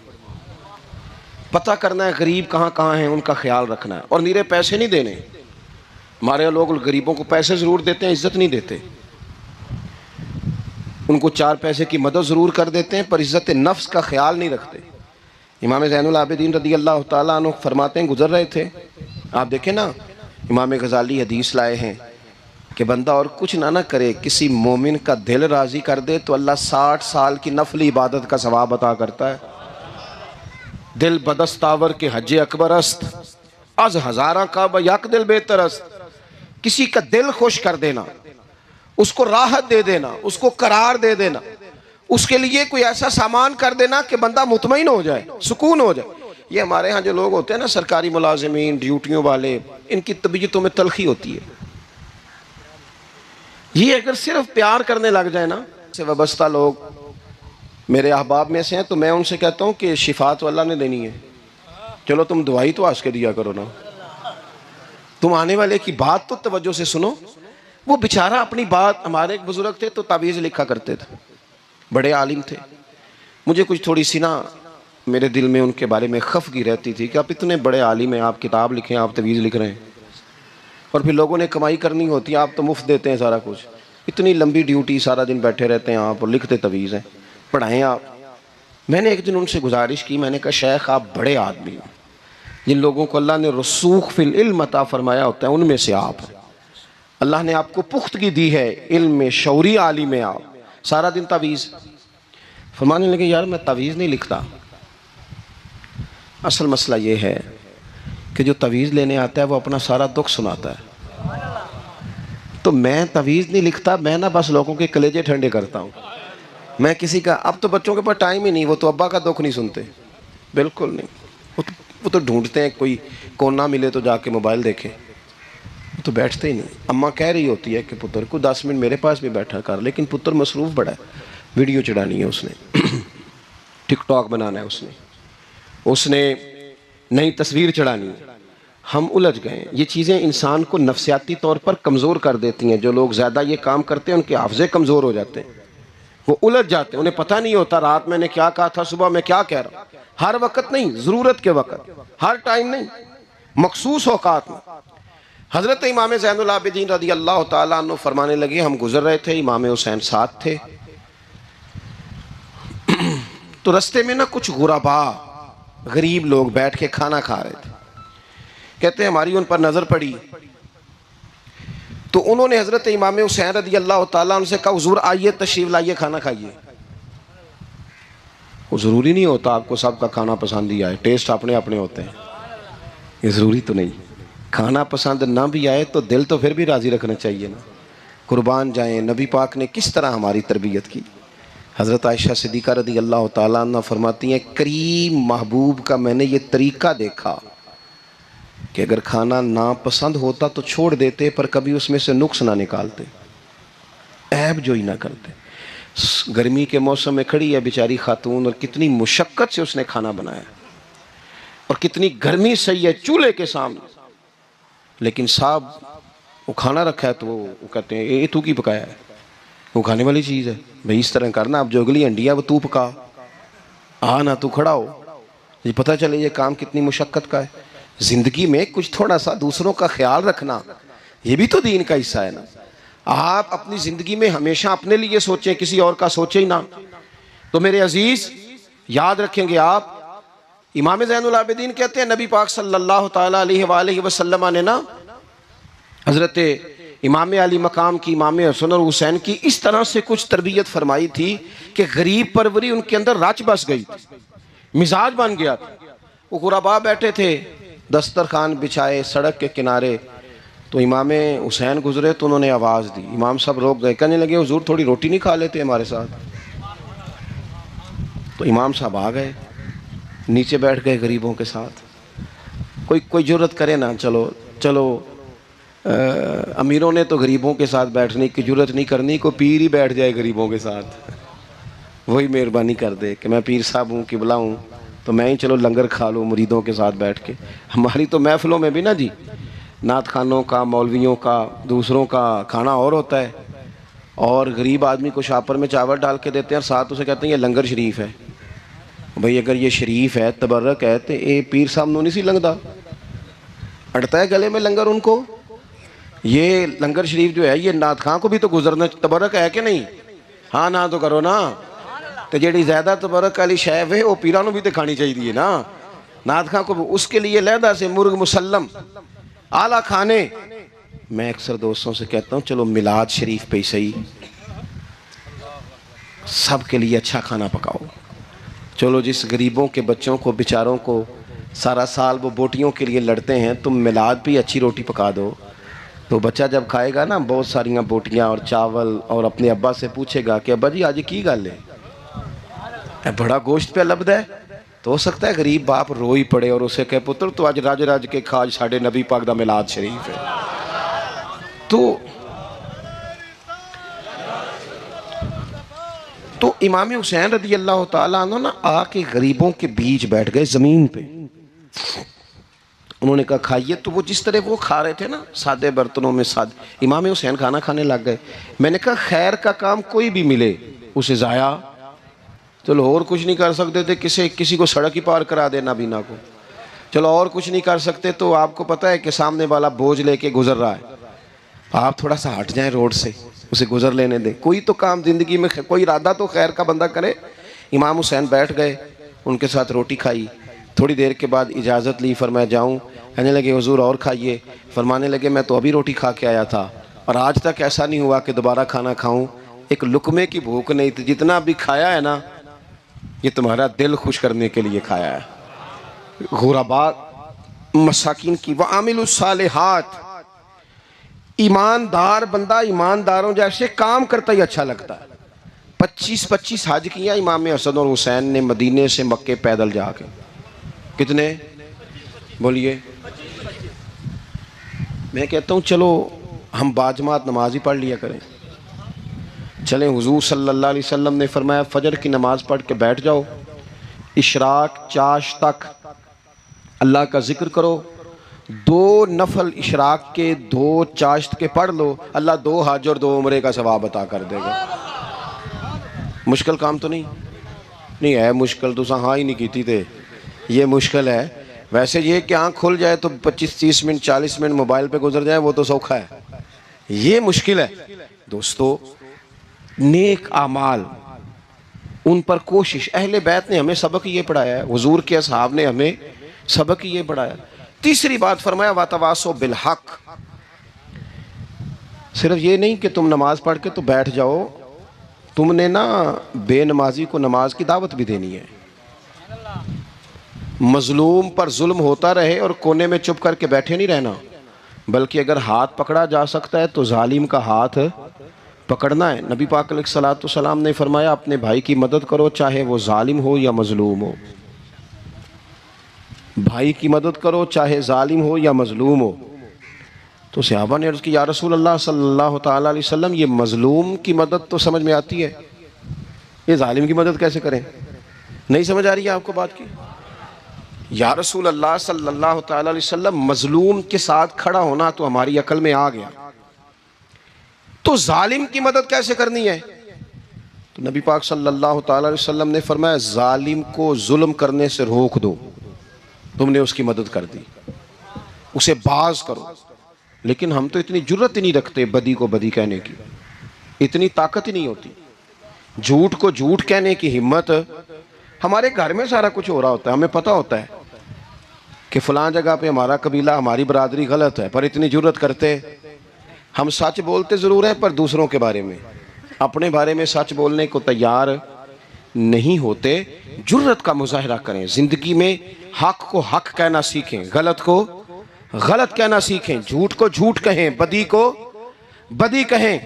پتہ کرنا ہے غریب کہاں کہاں ہیں، ان کا خیال رکھنا ہے، اور نیرے پیسے نہیں دینے۔ ہمارے لوگ غریبوں کو پیسے ضرور دیتے ہیں، عزت نہیں دیتے، ان کو 4 پیسے کی مدد ضرور کر دیتے ہیں، پر عزت نفس کا خیال نہیں رکھتے۔ امام زین العابدین رضی اللہ تعالیٰ عنہ فرماتے ہیں، گزر رہے تھے، آپ دیکھیں نا امام غزالی حدیث لائے ہیں کہ بندہ اور کچھ نہ کرے، کسی مومن کا دل راضی کر دے تو اللہ 60 سال کی نفلی عبادت کا ثواب عطا کرتا ہے۔ دل بدستاور کے حج اکبر است، از ہزارہ کا یک دل بہتر است۔ کسی کا دل خوش کر دینا، اس کو راحت دے دینا، اس کو قرار دے دینا، اس کے لیے کوئی ایسا سامان کر دینا کہ بندہ مطمئن ہو جائے، سکون ہو جائے۔ یہ ہمارے ہاں جو لوگ ہوتے ہیں نا سرکاری ملازمین، ڈیوٹیوں والے، ان کی طبیعتوں میں تلخی ہوتی ہے۔ یہ اگر صرف پیار کرنے لگ جائے نا، سے وابستہ لوگ میرے احباب میں سے ہیں، تو میں ان سے کہتا ہوں کہ شفا تو اللہ نے دینی ہے، چلو تم دعائی تو آج کے دیا کرو نا، تم آنے والے کی بات تو توجہ سے سنو۔ وہ بیچارہ اپنی بات، ہمارے ایک بزرگ تھے تو تعویذ لکھا کرتے تھے، بڑے عالم تھے، مجھے کچھ تھوڑی سی نا میرے دل میں ان کے بارے میں خفگی رہتی تھی کہ آپ اتنے بڑے عالم ہیں، آپ کتاب لکھیں، آپ تعویذ لکھ رہے ہیں، اور پھر لوگوں نے کمائی کرنی ہوتی ہے، آپ تو مفت دیتے ہیں سارا کچھ، اتنی لمبی ڈیوٹی، سارا دن بیٹھے رہتے ہیں آپ اور لکھتے تعویذ ہیں، پڑھائیں آپ۔ میں نے ایک دن ان سے گزارش کی، میں نے کہا شیخ آپ بڑے آدمی ہیں، جن لوگوں کو اللہ نے رسوخ فی العلم عطا فرمایا ہوتا ہے ان میں سے آپ ہیں، اللہ نے آپ کو پختگی دی ہے علم میں، شعوری عالم ہے آپ، سارا دن تعویذ۔ فرمانے لگے یار میں تعویذ نہیں لکھتا، اصل مسئلہ یہ ہے کہ جو تعویذ لینے آتا ہے وہ اپنا سارا دکھ سناتا ہے، تو میں تعویذ نہیں لکھتا، میں نا بس لوگوں کے کلیجے ٹھنڈے کرتا ہوں، میں کسی کا، اب تو بچوں کے پاس ٹائم ہی نہیں، وہ تو ابا کا دکھ نہیں سنتے، بالکل نہیں، وہ تو ڈھونڈتے ہیں کوئی کونا ملے تو جا کے موبائل دیکھیں، وہ تو بیٹھتے ہی نہیں۔ اماں کہہ رہی ہوتی ہے کہ پتر کو 10 منٹ میرے پاس بھی بیٹھا کر، لیکن پتر مصروف بڑا ہے، ویڈیو چڑھانی ہے اس نے، ٹک ٹاک بنانا ہے اس نے نئی تصویر چڑھانی ہے۔ ہم الجھ گئے، یہ چیزیں انسان کو نفسیاتی طور پر کمزور کر دیتی ہیں، جو لوگ زیادہ یہ کام کرتے ہیں ان کے حافظے کمزور ہو جاتے ہیں، وہ الجھ جاتے ہیں، انہیں پتہ نہیں ہوتا رات میں نے کیا کہا تھا، صبح میں کیا کہہ رہا ہوں، ہر وقت نہیں، ضرورت کے وقت، ہر ٹائم نہیں، مخصوص اوقات میں۔ حضرت امام زین العابدین رضی اللہ تعالیٰ عنہ فرمانے لگے، ہم گزر رہے تھے، امام حسین ساتھ تھے، تو رستے میں نا کچھ غربا، غریب لوگ بیٹھ کے کھانا کھا رہے تھے، کہتے ہیں ہماری ان پر نظر پڑی، تو انہوں نے حضرت امام حسین رضی اللہ تعالیٰ عنہ سے کہا حضور آئیے تشریف لائیے کھانا کھائیے۔ وہ ضروری نہیں ہوتا آپ کو سب کا کھانا پسند ہی آئے، ٹیسٹ اپنے اپنے ہوتے ہیں، یہ ضروری تو نہیں، کھانا پسند نہ بھی آئے تو دل تو پھر بھی راضی رکھنا چاہیے نا۔ قربان جائیں، نبی پاک نے کس طرح ہماری تربیت کی۔ حضرت عائشہ صدیقہ رضی اللہ تعالیٰ عنہ فرماتی ہیں کریم محبوب کا میں نے یہ طریقہ دیکھا کہ اگر کھانا ناپسند ہوتا تو چھوڑ دیتے، پر کبھی اس میں سے نقص نہ نکالتے، عیب جوئی نہ کرتے۔ گرمی کے موسم میں کھڑی ہے بیچاری خاتون، اور کتنی مشقت سے اس نے کھانا بنایا، اور کتنی گرمی سہی ہے چولہے کے سامنے، لیکن صاحب وہ کھانا رکھا ہے تو وہ کہتے ہیں یہ تو کی پکایا ہے؟ وہ کھانے والی چیز ہے بھائی، اس طرح کرنا، اب جو اگلی ہنڈی ہے وہ تو پکا، نہ تو کھڑا ہو، یہ پتہ چلے یہ کام کتنی مشقت کا ہے۔ زندگی میں کچھ تھوڑا سا دوسروں کا خیال رکھنا یہ بھی تو دین کا حصہ ہے نا۔ آپ اپنی زندگی میں ہمیشہ اپنے لیے سوچیں، کسی اور کا سوچیں ہی نہ۔ تو میرے عزیز یاد رکھیں گے آپ، امام زین العابدین کہتے ہیں نبی پاک صلی اللہ تعالیٰ علیہ وآلہ وسلم نے نا حضرت امام علی مقام کی، امام حسن اور حسین کی اس طرح سے کچھ تربیت فرمائی تھی کہ غریب پروری ان کے اندر رچ بس گئی تھی، مزاج بن گیا تھا۔ وہ غربا بیٹھے تھے دسترخوان بچھائے سڑک کے کنارے، تو امام حسین گزرے تو انہوں نے آواز دی، امام صاحب روک گئے، کہنے لگے حضور تھوڑی روٹی نہیں کھا لیتے ہمارے ساتھ؟ تو امام صاحب آ گئے، نیچے بیٹھ گئے غریبوں کے ساتھ۔ کوئی جرت کرے نا، چلو امیروں نے تو غریبوں کے ساتھ بیٹھنے کی جرت نہیں کرنی، کوئی پیر ہی بیٹھ جائے غریبوں کے ساتھ، وہی مہربانی کر دے کہ میں پیر صاحب ہوں، قبلہ ہوں، تو میں ہی چلو لنگر کھا لوں مریدوں کے ساتھ بیٹھ کے۔ ہماری تو محفلوں میں بھی نا جی، نعت خانوں کا، مولویوں کا، دوسروں کا کھانا اور ہوتا ہے، اور غریب آدمی کو شاپر میں چاول ڈال کے دیتے ہیں اور ساتھ اسے کہتے ہیں یہ لنگر شریف ہے۔ بھئی اگر یہ شریف ہے، تبرک ہے، تو اے پیر صاحب نو نہیں سی لنگدا، اڑتا ہے گلے میں لنگر ان کو؟ یہ لنگر شریف جو ہے یہ نعت خان کو بھی تو گزرنا، تبرک ہے کہ نہیں؟ ہاں نہ تو کرو نا، تو جیڑی زیادہ تبرک والی شے ہے وہ پیران بھی تو کھانی چاہیے نا، نعت خان کو بھی اس کے لیے لہدہ سے مرغ مسلم اعلیٰ کھانے۔ میں اکثر دوستوں سے کہتا ہوں چلو میلاد شریف پہ صحیح سب کے لیے اچھا کھانا پکاؤ، چلو جس غریبوں کے بچوں کو بیچاروں کو سارا سال وہ بوٹیوں کے لیے لڑتے ہیں، تم میلاد پہ اچھی روٹی پکا دو، تو بچہ جب کھائے گا نا بہت ساریاں بوٹیاں اور چاول، اور اپنے ابا سے پوچھے گا کہ ابا جی آج کی گل ہے، بڑا گوشت پہ لبد ہے، تو ہو سکتا ہے غریب باپ روئی پڑے اور اسے کہے پتر تو آج راج راج کے کھاج ساڑھے نبی پاک دا میلاد شریف ہے۔ تو امام حسین رضی اللہ تعالیٰ عنہ نا آ کے غریبوں کے بیچ بیٹھ گئے زمین پہ، انہوں نے کہا کھائیے، تو وہ جس طرح وہ کھا رہے تھے نا سادے برتنوں میں سادے، امام حسین کھانا کھانے لگ گئے۔ میں نے کہا خیر کا کام کوئی بھی ملے اسے ضائع، چلو اور کچھ نہیں کر سکتے تھے، کسی کو سڑک ہی پار کرا دے نابینا کو، چلو اور کچھ نہیں کر سکتے تو آپ کو پتہ ہے کہ سامنے والا بوجھ لے کے گزر رہا ہے، آپ تھوڑا سا ہٹ جائیں روڈ سے، اسے گزر لینے دیں، کوئی تو کام زندگی میں کوئی ارادہ تو خیر کا بندہ کرے۔ امام حسین بیٹھ گئے، ان کے ساتھ روٹی کھائی، تھوڑی دیر کے بعد اجازت لی، فرمایا جاؤں؟ کہنے لگے حضور اور کھائیے، فرمانے لگے میں تو ابھی روٹی کھا کے آیا تھا اور آج تک ایسا نہیں ہوا کہ دوبارہ کھانا کھاؤں، ایک لقمے کی بھوک نہیں تھی، جتنا بھی کھایا ہے نا یہ تمہارا دل خوش کرنے کے لیے کھایا ہے۔ غرباء مساکین کی وعامل الصالحات، ایماندار بندہ ایمانداروں جیسے کام کرتا ہی اچھا لگتا ہے۔ 25 حج کیا امام حسن اور حسین نے مدینے سے مکے پیدل جا کے، کتنے بولیے؟ میں کہتا ہوں چلو ہم باجماعت نماز ہی پڑھ لیا کریں، چلیں حضور صلی اللہ علیہ وسلم نے فرمایا فجر کی نماز پڑھ کے بیٹھ جاؤ، اشراق چاش تک اللہ کا ذکر کرو، 2 نفل اشراق کے 2 چاشت کے پڑھ لو، اللہ 2 حج اور 2 عمرے کا ثواب عطا کر دے گا۔ مشکل کام تو نہیں ہے، مشکل تو ہاں ہی نہیں کیتی تھے، یہ مشکل ہے۔ ویسے یہ کہ آنکھ کھل جائے تو 25-30 منٹ 40 منٹ موبائل پہ گزر جائے وہ تو سوکھا ہے، یہ مشکل ہے۔ دوستو نیک اعمال ان پر کوشش، اہل بیت نے ہمیں سبق یہ پڑھایا ہے، حضور کے اصحاب نے ہمیں سبق یہ پڑھایا۔ تیسری بات فرمایا وَتَوَاصَوْا بِالْحَقِّ، صرف یہ نہیں کہ تم نماز پڑھ کے تو بیٹھ جاؤ، تم نے نا بے نمازی کو نماز کی دعوت بھی دینی ہے، مظلوم پر ظلم ہوتا رہے اور کونے میں چپ کر کے بیٹھے نہیں رہنا، بلکہ اگر ہاتھ پکڑا جا سکتا ہے تو ظالم کا ہاتھ پکڑنا ہے۔ نبی پاک علیہ السلام نے فرمایا اپنے بھائی کی مدد کرو چاہے وہ ظالم ہو یا مظلوم ہو، بھائی کی مدد کرو چاہے ظالم ہو یا مظلوم ہو۔ تو صحابہ نے عرض کی یا رسول اللہ صلی اللہ تعالیٰ علیہ وسلم یہ مظلوم کی مدد تو سمجھ میں آتی ہے، یہ ظالم کی مدد کیسے کریں؟ نہیں سمجھ آ رہی ہے آپ کو بات کی؟ یا رسول اللہ صلی اللہ تعالیٰ علیہ وسلم مظلوم کے ساتھ کھڑا ہونا تو ہماری عقل میں آ گیا، تو ظالم کی مدد کیسے کرنی ہے؟ تو نبی پاک صلی اللہ تعالی علیہ وسلم نے فرمایا ظالم کو ظلم کرنے سے روک دو، تم نے اس کی مدد کر دی، اسے باز کرو۔ لیکن ہم تو اتنی جرت ہی نہیں رکھتے بدی کو بدی کہنے کی، اتنی طاقت ہی نہیں ہوتی۔ جھوٹ کو جھوٹ کہنے کی ہمت، ہمارے گھر میں سارا کچھ ہو رہا ہوتا ہے، ہمیں پتہ ہوتا ہے کہ فلاں جگہ پہ ہمارا قبیلہ ہماری برادری غلط ہے، پر اتنی جرت کرتے ہم سچ بولتے ضرور ہیں، پر دوسروں کے بارے میں، اپنے بارے میں سچ بولنے کو تیار نہیں ہوتے۔ جرت کا مظاہرہ کریں، زندگی میں حق کو حق کہنا سیکھیں، غلط کو غلط کہنا سیکھیں، جھوٹ کو جھوٹ کہیں، بدی کو بدی کہیں،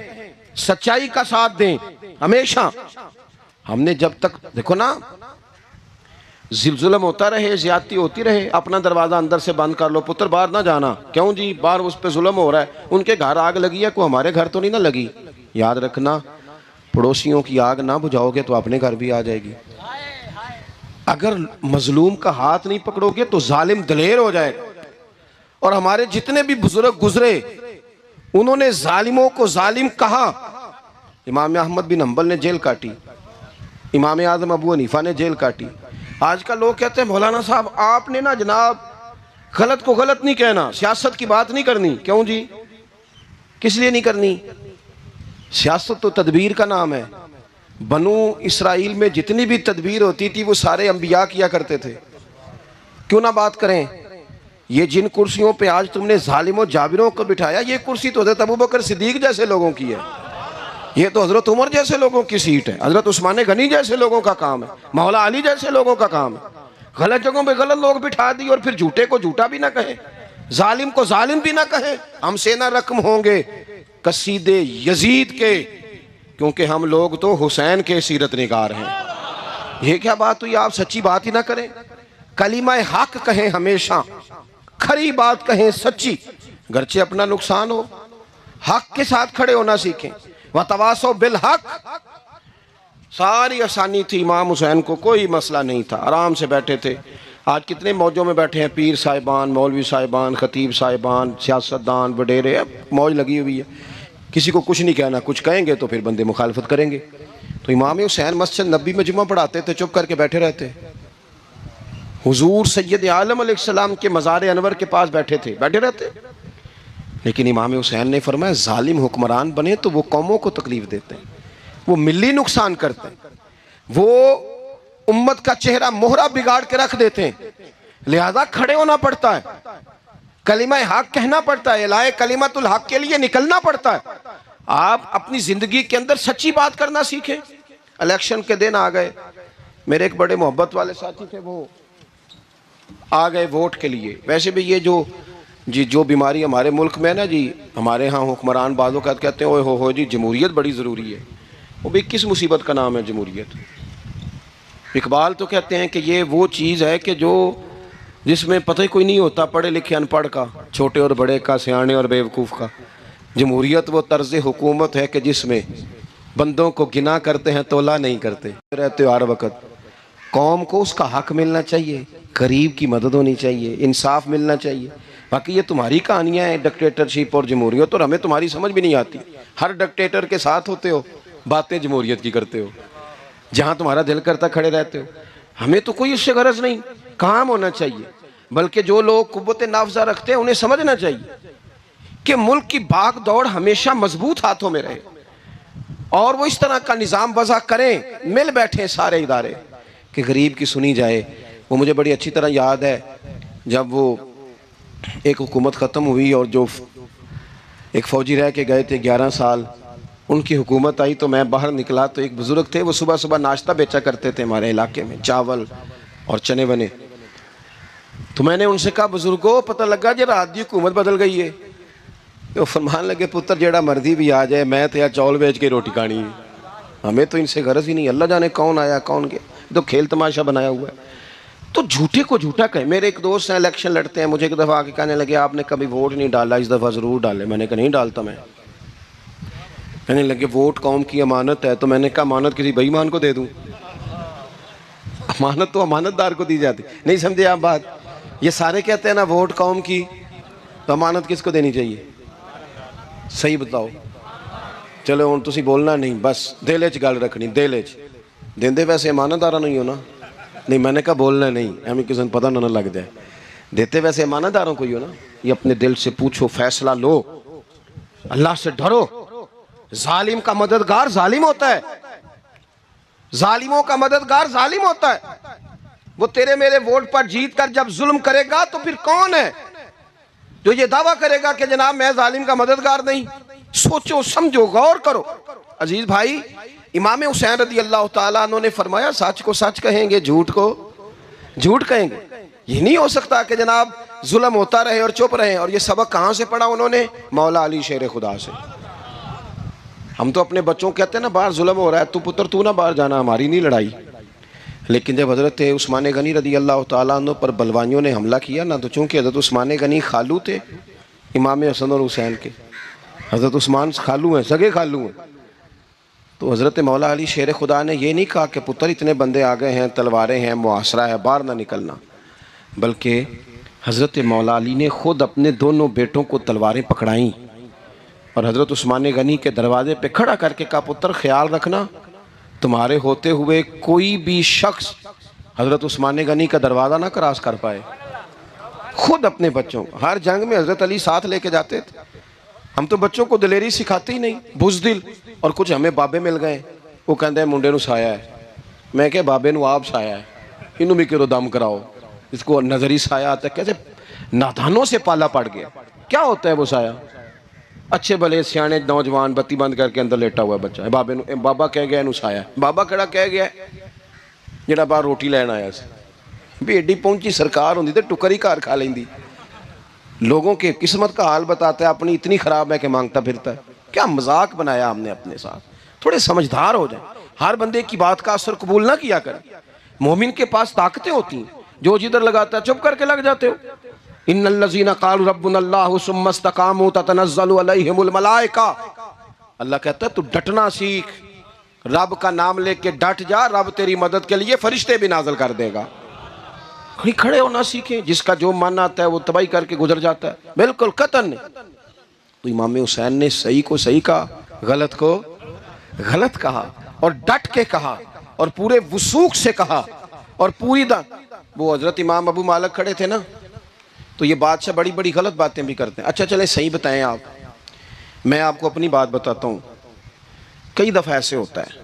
سچائی کا ساتھ دیں ہمیشہ۔ ہم نے جب تک دیکھو نا ظلم ہوتا رہے، زیادتی ہوتی رہے، اپنا دروازہ اندر سے بند کر لو، پتر باہر نہ جانا، کیوں جی باہر اس پہ ظلم ہو رہا ہے، ان کے گھر آگ لگی ہے، کوئی ہمارے گھر تو نہیں نہ لگی۔ یاد رکھنا پڑوسیوں کی آگ نہ بجھاؤ گے تو اپنے گھر بھی آ جائے گی۔ اگر مظلوم کا ہاتھ نہیں پکڑو گے تو ظالم دلیر ہو جائے گا۔ اور ہمارے جتنے بھی بزرگ گزرے انہوں نے ظالموں کو ظالم کہا۔ امام احمد بن حنبل نے جیل کاٹی، امام اعظم ابو حنیفہ نے جیل کاٹی۔ آج کل لوگ کہتے ہیں مولانا صاحب آپ نے نا جناب غلط کو غلط نہیں کہنا، سیاست کی بات نہیں کرنی۔ کیوں جی؟ کس لیے نہیں کرنی؟ سیاست تو تدبیر کا نام ہے۔ بنو اسرائیل میں جتنی بھی تدبیر ہوتی تھی وہ سارے انبیاء کیا کرتے تھے۔ کیوں نہ بات کریں؟ یہ جن کرسیوں پہ آج تم نے ظالم و جابروں کو بٹھایا، یہ کرسی تو حضرت ابوبکر صدیق جیسے لوگوں کی ہے، یہ تو حضرت عمر جیسے لوگوں کی سیٹ ہے، حضرت عثمان غنی جیسے لوگوں کا کام ہے، مولا علی جیسے لوگوں کا کام ہے۔ غلط جگہوں پہ غلط لوگ بٹھا دی اور پھر جھوٹے کو جھوٹا بھی نہ کہیں، ظالم کو ظالم بھی نہ کہیں۔ ہم سے نہ رقم ہوں گے قصید یزید کے، کیونکہ ہم لوگ تو حسین کے سیرت نگار ہیں۔ یہ کیا بات ہوئی، آپ سچی بات ہی نہ کریں، کلمہ حق کہیں، ہمیشہ کھری بات کہیں، سچی، گرچہ اپنا نقصان ہو، حق کے ساتھ کھڑے ہونا سیکھیں۔ وَتَوَاصَوْا بِالْحَقِّ، ساری آسانی تھی، امام حسین کو کوئی مسئلہ نہیں تھا، آرام سے بیٹھے تھے۔ آج کتنے موجوں میں بیٹھے ہیں، پیر صاحبان، مولوی صاحبان، خطیب صاحبان، سیاستدان، وڈیرے، موج لگی ہوئی ہے، کسی کو کچھ نہیں کہنا، کچھ کہیں گے تو پھر بندے مخالفت کریں گے۔ تو امام حسین مسجد نبی میں جمعہ پڑھاتے تھے، چپ کر کے بیٹھے رہتے۔ حضور سید عالم علیہ السلام کے مزار انور کے پاس بیٹھے تھے، بیٹھے رہتے۔ لیکن امام حسین نے فرمایا ظالم حکمران بنے تو وہ قوموں کو تکلیف دیتے ہیں، وہ ملی نقصان کرتے ہیں، وہ امت کا چہرہ مہرہ بگاڑ کے رکھ دیتے ہیں، لہذا کھڑے ہونا پڑتا ہے، کلمہ حق کہنا پڑتا ہے، اعلائے کلمت الحق کے لیے نکلنا پڑتا ہے۔ آپ اپنی زندگی کے اندر سچی بات کرنا سیکھیں۔ الیکشن کے دن آ گئے، میرے ایک بڑے محبت والے ساتھی تھے، وہ آ گئے ووٹ کے لیے۔ ویسے بھی یہ جو بیماری ہمارے ملک میں نا جی، ہمارے ہاں حکمران بعض اوقات کہتے ہیں اوے ہو جی جمہوریت بڑی ضروری ہے۔ وہ بھی کس مصیبت کا نام ہے جمہوریت؟ اقبال تو کہتے ہیں کہ یہ وہ چیز ہے کہ جس میں پتہ ہی کوئی نہیں ہوتا، پڑھے لکھے ان پڑھ کا، چھوٹے اور بڑے کا، سیانے اور بیوقوف کا۔ جمہوریت وہ طرز حکومت ہے کہ جس میں بندوں کو گنا کرتے ہیں تولا نہیں کرتے رہتے ہو ہر وقت۔ قوم کو اس کا حق ملنا چاہیے، غریب کی مدد ہونی چاہیے، انصاف ملنا چاہیے۔ باقی یہ تمہاری کہانیاں ہیں ڈکٹیٹرشپ اور جمہوریت، اور ہمیں تمہاری سمجھ بھی نہیں آتی۔ ہر ڈکٹیٹر کے ساتھ ہوتے ہو، باتیں جمہوریت کی کرتے ہو، جہاں تمہارا دل کرتا کھڑے رہتے ہو۔ ہمیں تو کوئی اس سے غرض نہیں، کام ہونا چاہیے۔ بلکہ جو لوگ قوت نافذہ رکھتے ہیں انہیں سمجھنا چاہیے کہ ملک کی بھاگ دوڑ ہمیشہ مضبوط ہاتھوں میں رہے، اور وہ اس طرح کا نظام وضع کریں، مل بیٹھیں سارے ادارے کہ غریب کی سنی جائے۔ وہ مجھے بڑی اچھی طرح یاد ہے جب وہ ایک حکومت ختم ہوئی اور جو ایک فوجی رہ کے گئے تھے 11 سال، ان کی حکومت آئی تو میں باہر نکلا تو ایک بزرگ تھے، وہ صبح صبح ناشتہ بیچا کرتے تھے ہمارے علاقے میں، چاول اور چنے بنے۔ تو میں نے ان سے کہا بزرگوں پتہ لگا جی رات دی حکومت بدل گئی ہے۔ وہ فرمان لگے پتر جیڑا مردی بھی آ جائے، میں تو یا چاول بیچ کے روٹی کھانی ہے، ہمیں تو ان سے غرض ہی نہیں، اللہ جانے کون آیا کون گیا، تو کھیل تماشا بنایا ہوا ہے۔ تو جھوٹے کو جھوٹا کہیں۔ میرے ایک دوست ہیں الیکشن لڑتے ہیں، مجھے ایک دفعہ آ کے کہنے لگے آپ نے کبھی ووٹ نہیں ڈالا، اس دفعہ ضرور ڈالے۔ میں نے کہا نہیں ڈالتا میں۔ کہنے لگے ووٹ قوم کی امانت ہے، تو میں نے کہا امانت کسی بے ایمان کو دے دوں؟ امانت تو امانت دار کو دی جاتی، نہیں سمجھے آپ بات؟ یہ سارے کہتے ہیں نا ووٹ قوم کی، تو امانت کس کو دینی چاہیے؟ صحیح بتاؤ، چلو ہوں تسی بولنا نہیں، بس دل چ گل رکھنی، دل چ دیندے ویسے امانتدار نہیں ہو نا؟ نہیں، میں نے کہا بولنا نہیں، ہمیں کسی نے پتہ نہ لگ جائے، دیتے ویسے امانتداروں کو ہی ہو نا؟ یہ اپنے دل سے پوچھو، فیصلہ لو، اللہ سے ڈرو۔ ظالم کا مددگار ظالم ہوتا ہے، ظالموں کا مددگار ظالم ہوتا ہے۔ وہ تیرے میرے ووٹ پر جیت کر جب ظلم کرے گا تو پھر کون ہے جو یہ دعویٰ کرے گا کہ جناب میں ظالم کا مددگار نہیں؟ سوچو سمجھو، غور کرو۔ عزیز بھائی، امام حسین رضی اللہ تعالیٰ عنہ نے فرمایا سچ کو سچ کہیں گے، جھوٹ کو جھوٹ کہیں گے۔ یہ نہیں ہو سکتا کہ جناب ظلم ہوتا رہے اور چپ رہے۔ اور یہ سبق کہاں سے پڑھا انہوں نے؟ مولا علی شیر خدا سے۔ ہم تو اپنے بچوں کو کہتے ہیں نا باہر ظلم ہو رہا ہے، تو پتر تو نہ باہر جانا، ہماری نہیں لڑائی۔ لیکن جب حضرت عثمان غنی رضی اللہ تعالیٰ عنہ پر بلوائیوں نے حملہ کیا نا، تو چونکہ حضرت عثمان غنی خالو تھے امام حسن اور حسین کے، حضرت عثمان خالو ہیں، سگے خالو ہیں، تو حضرت مولا علی شیر خدا نے یہ نہیں کہا کہ پتر اتنے بندے آ گئے ہیں، تلواریں ہیں، محاصرہ ہے، باہر نہ نکلنا، بلکہ حضرت مولا علی نے خود اپنے دونوں بیٹوں کو تلواریں پکڑائیں اور حضرت عثمان غنی کے دروازے پہ کھڑا کر کے کہا پتر خیال رکھنا، تمہارے ہوتے ہوئے کوئی بھی شخص حضرت عثمان غنی کا دروازہ نہ کراس کر پائے۔ خود اپنے بچوں، ہر جنگ میں حضرت علی ساتھ لے کے جاتے تھے۔ ہم تو بچوں کو دلیری سکھاتے ہی نہیں، بزدل۔ اور کچھ ہمیں بابے مل گئے، وہ کہتے ہیں منڈے نو سایا ہے، میں کہ بابے نو آپ سایا ہے، انہوں بھی کرو دم کراؤ، اس کو نظری سایہ آتا ہے۔ کیسے نادانوں سے پالا پڑ گیا۔ کیا ہوتا ہے وہ سایہ؟ اچھے بھلے سیانے نوجوان بتی بند کر کے اندر لیٹا ہوا ہے بچہ، بابا کہہ گیا انہوں سایا ہے۔ بابا کہڑا کہہ گیا جڑا باہر روٹی لین آیا سی، بھی ایڈی پہنچی سرکار ہوندی تے ٹکر ہی گھر کھا لیندی۔ لوگوں کے قسمت کا حال بتاتا ہے، اپنی اتنی خراب ہے کہ مانگتا پھرتا ہے۔ کیا مذاق بنایا ہم نے اپنے ساتھ؟ تھوڑے سمجھدار ہو جائیں، ہر بندے کی بات کا اثر قبول نہ کیا کریں۔ مومن کے پاس طاقتیں ہوتی ہیں، جو جدھر لگاتا ہے چپ کر کے لگ جاتے ہو۔ ان الذین قالوا ربنا اللہ ثم استقاموا تتنزل علیہم الملائکہ، اللہ کہتا ہے تو ڈٹنا سیکھ، رب کا نام لے کے ڈٹ جا، رب تیری مدد کے لیے فرشتے بھی نازل کر دے گا۔ کھڑے ہونا سیکھیں، جس کا جو من آتا ہے وہ تباہی کر کے گزر جاتا ہے، بالکل قطعاً نہیں۔ تو امام حسین نے صحیح کو صحیح کہا، غلط کو غلط کہا، اور ڈٹ کے کہا، اور پورے وثوق سے کہا، اور پوری وہ حضرت امام ابو مالک کھڑے تھے نا، تو یہ بادشاہ بڑی بڑی غلط باتیں بھی کرتے ہیں۔ اچھا چلیں صحیح بتائیں آپ، میں آپ کو اپنی بات بتاتا ہوں۔ کئی دفعہ ایسے ہوتا ہے،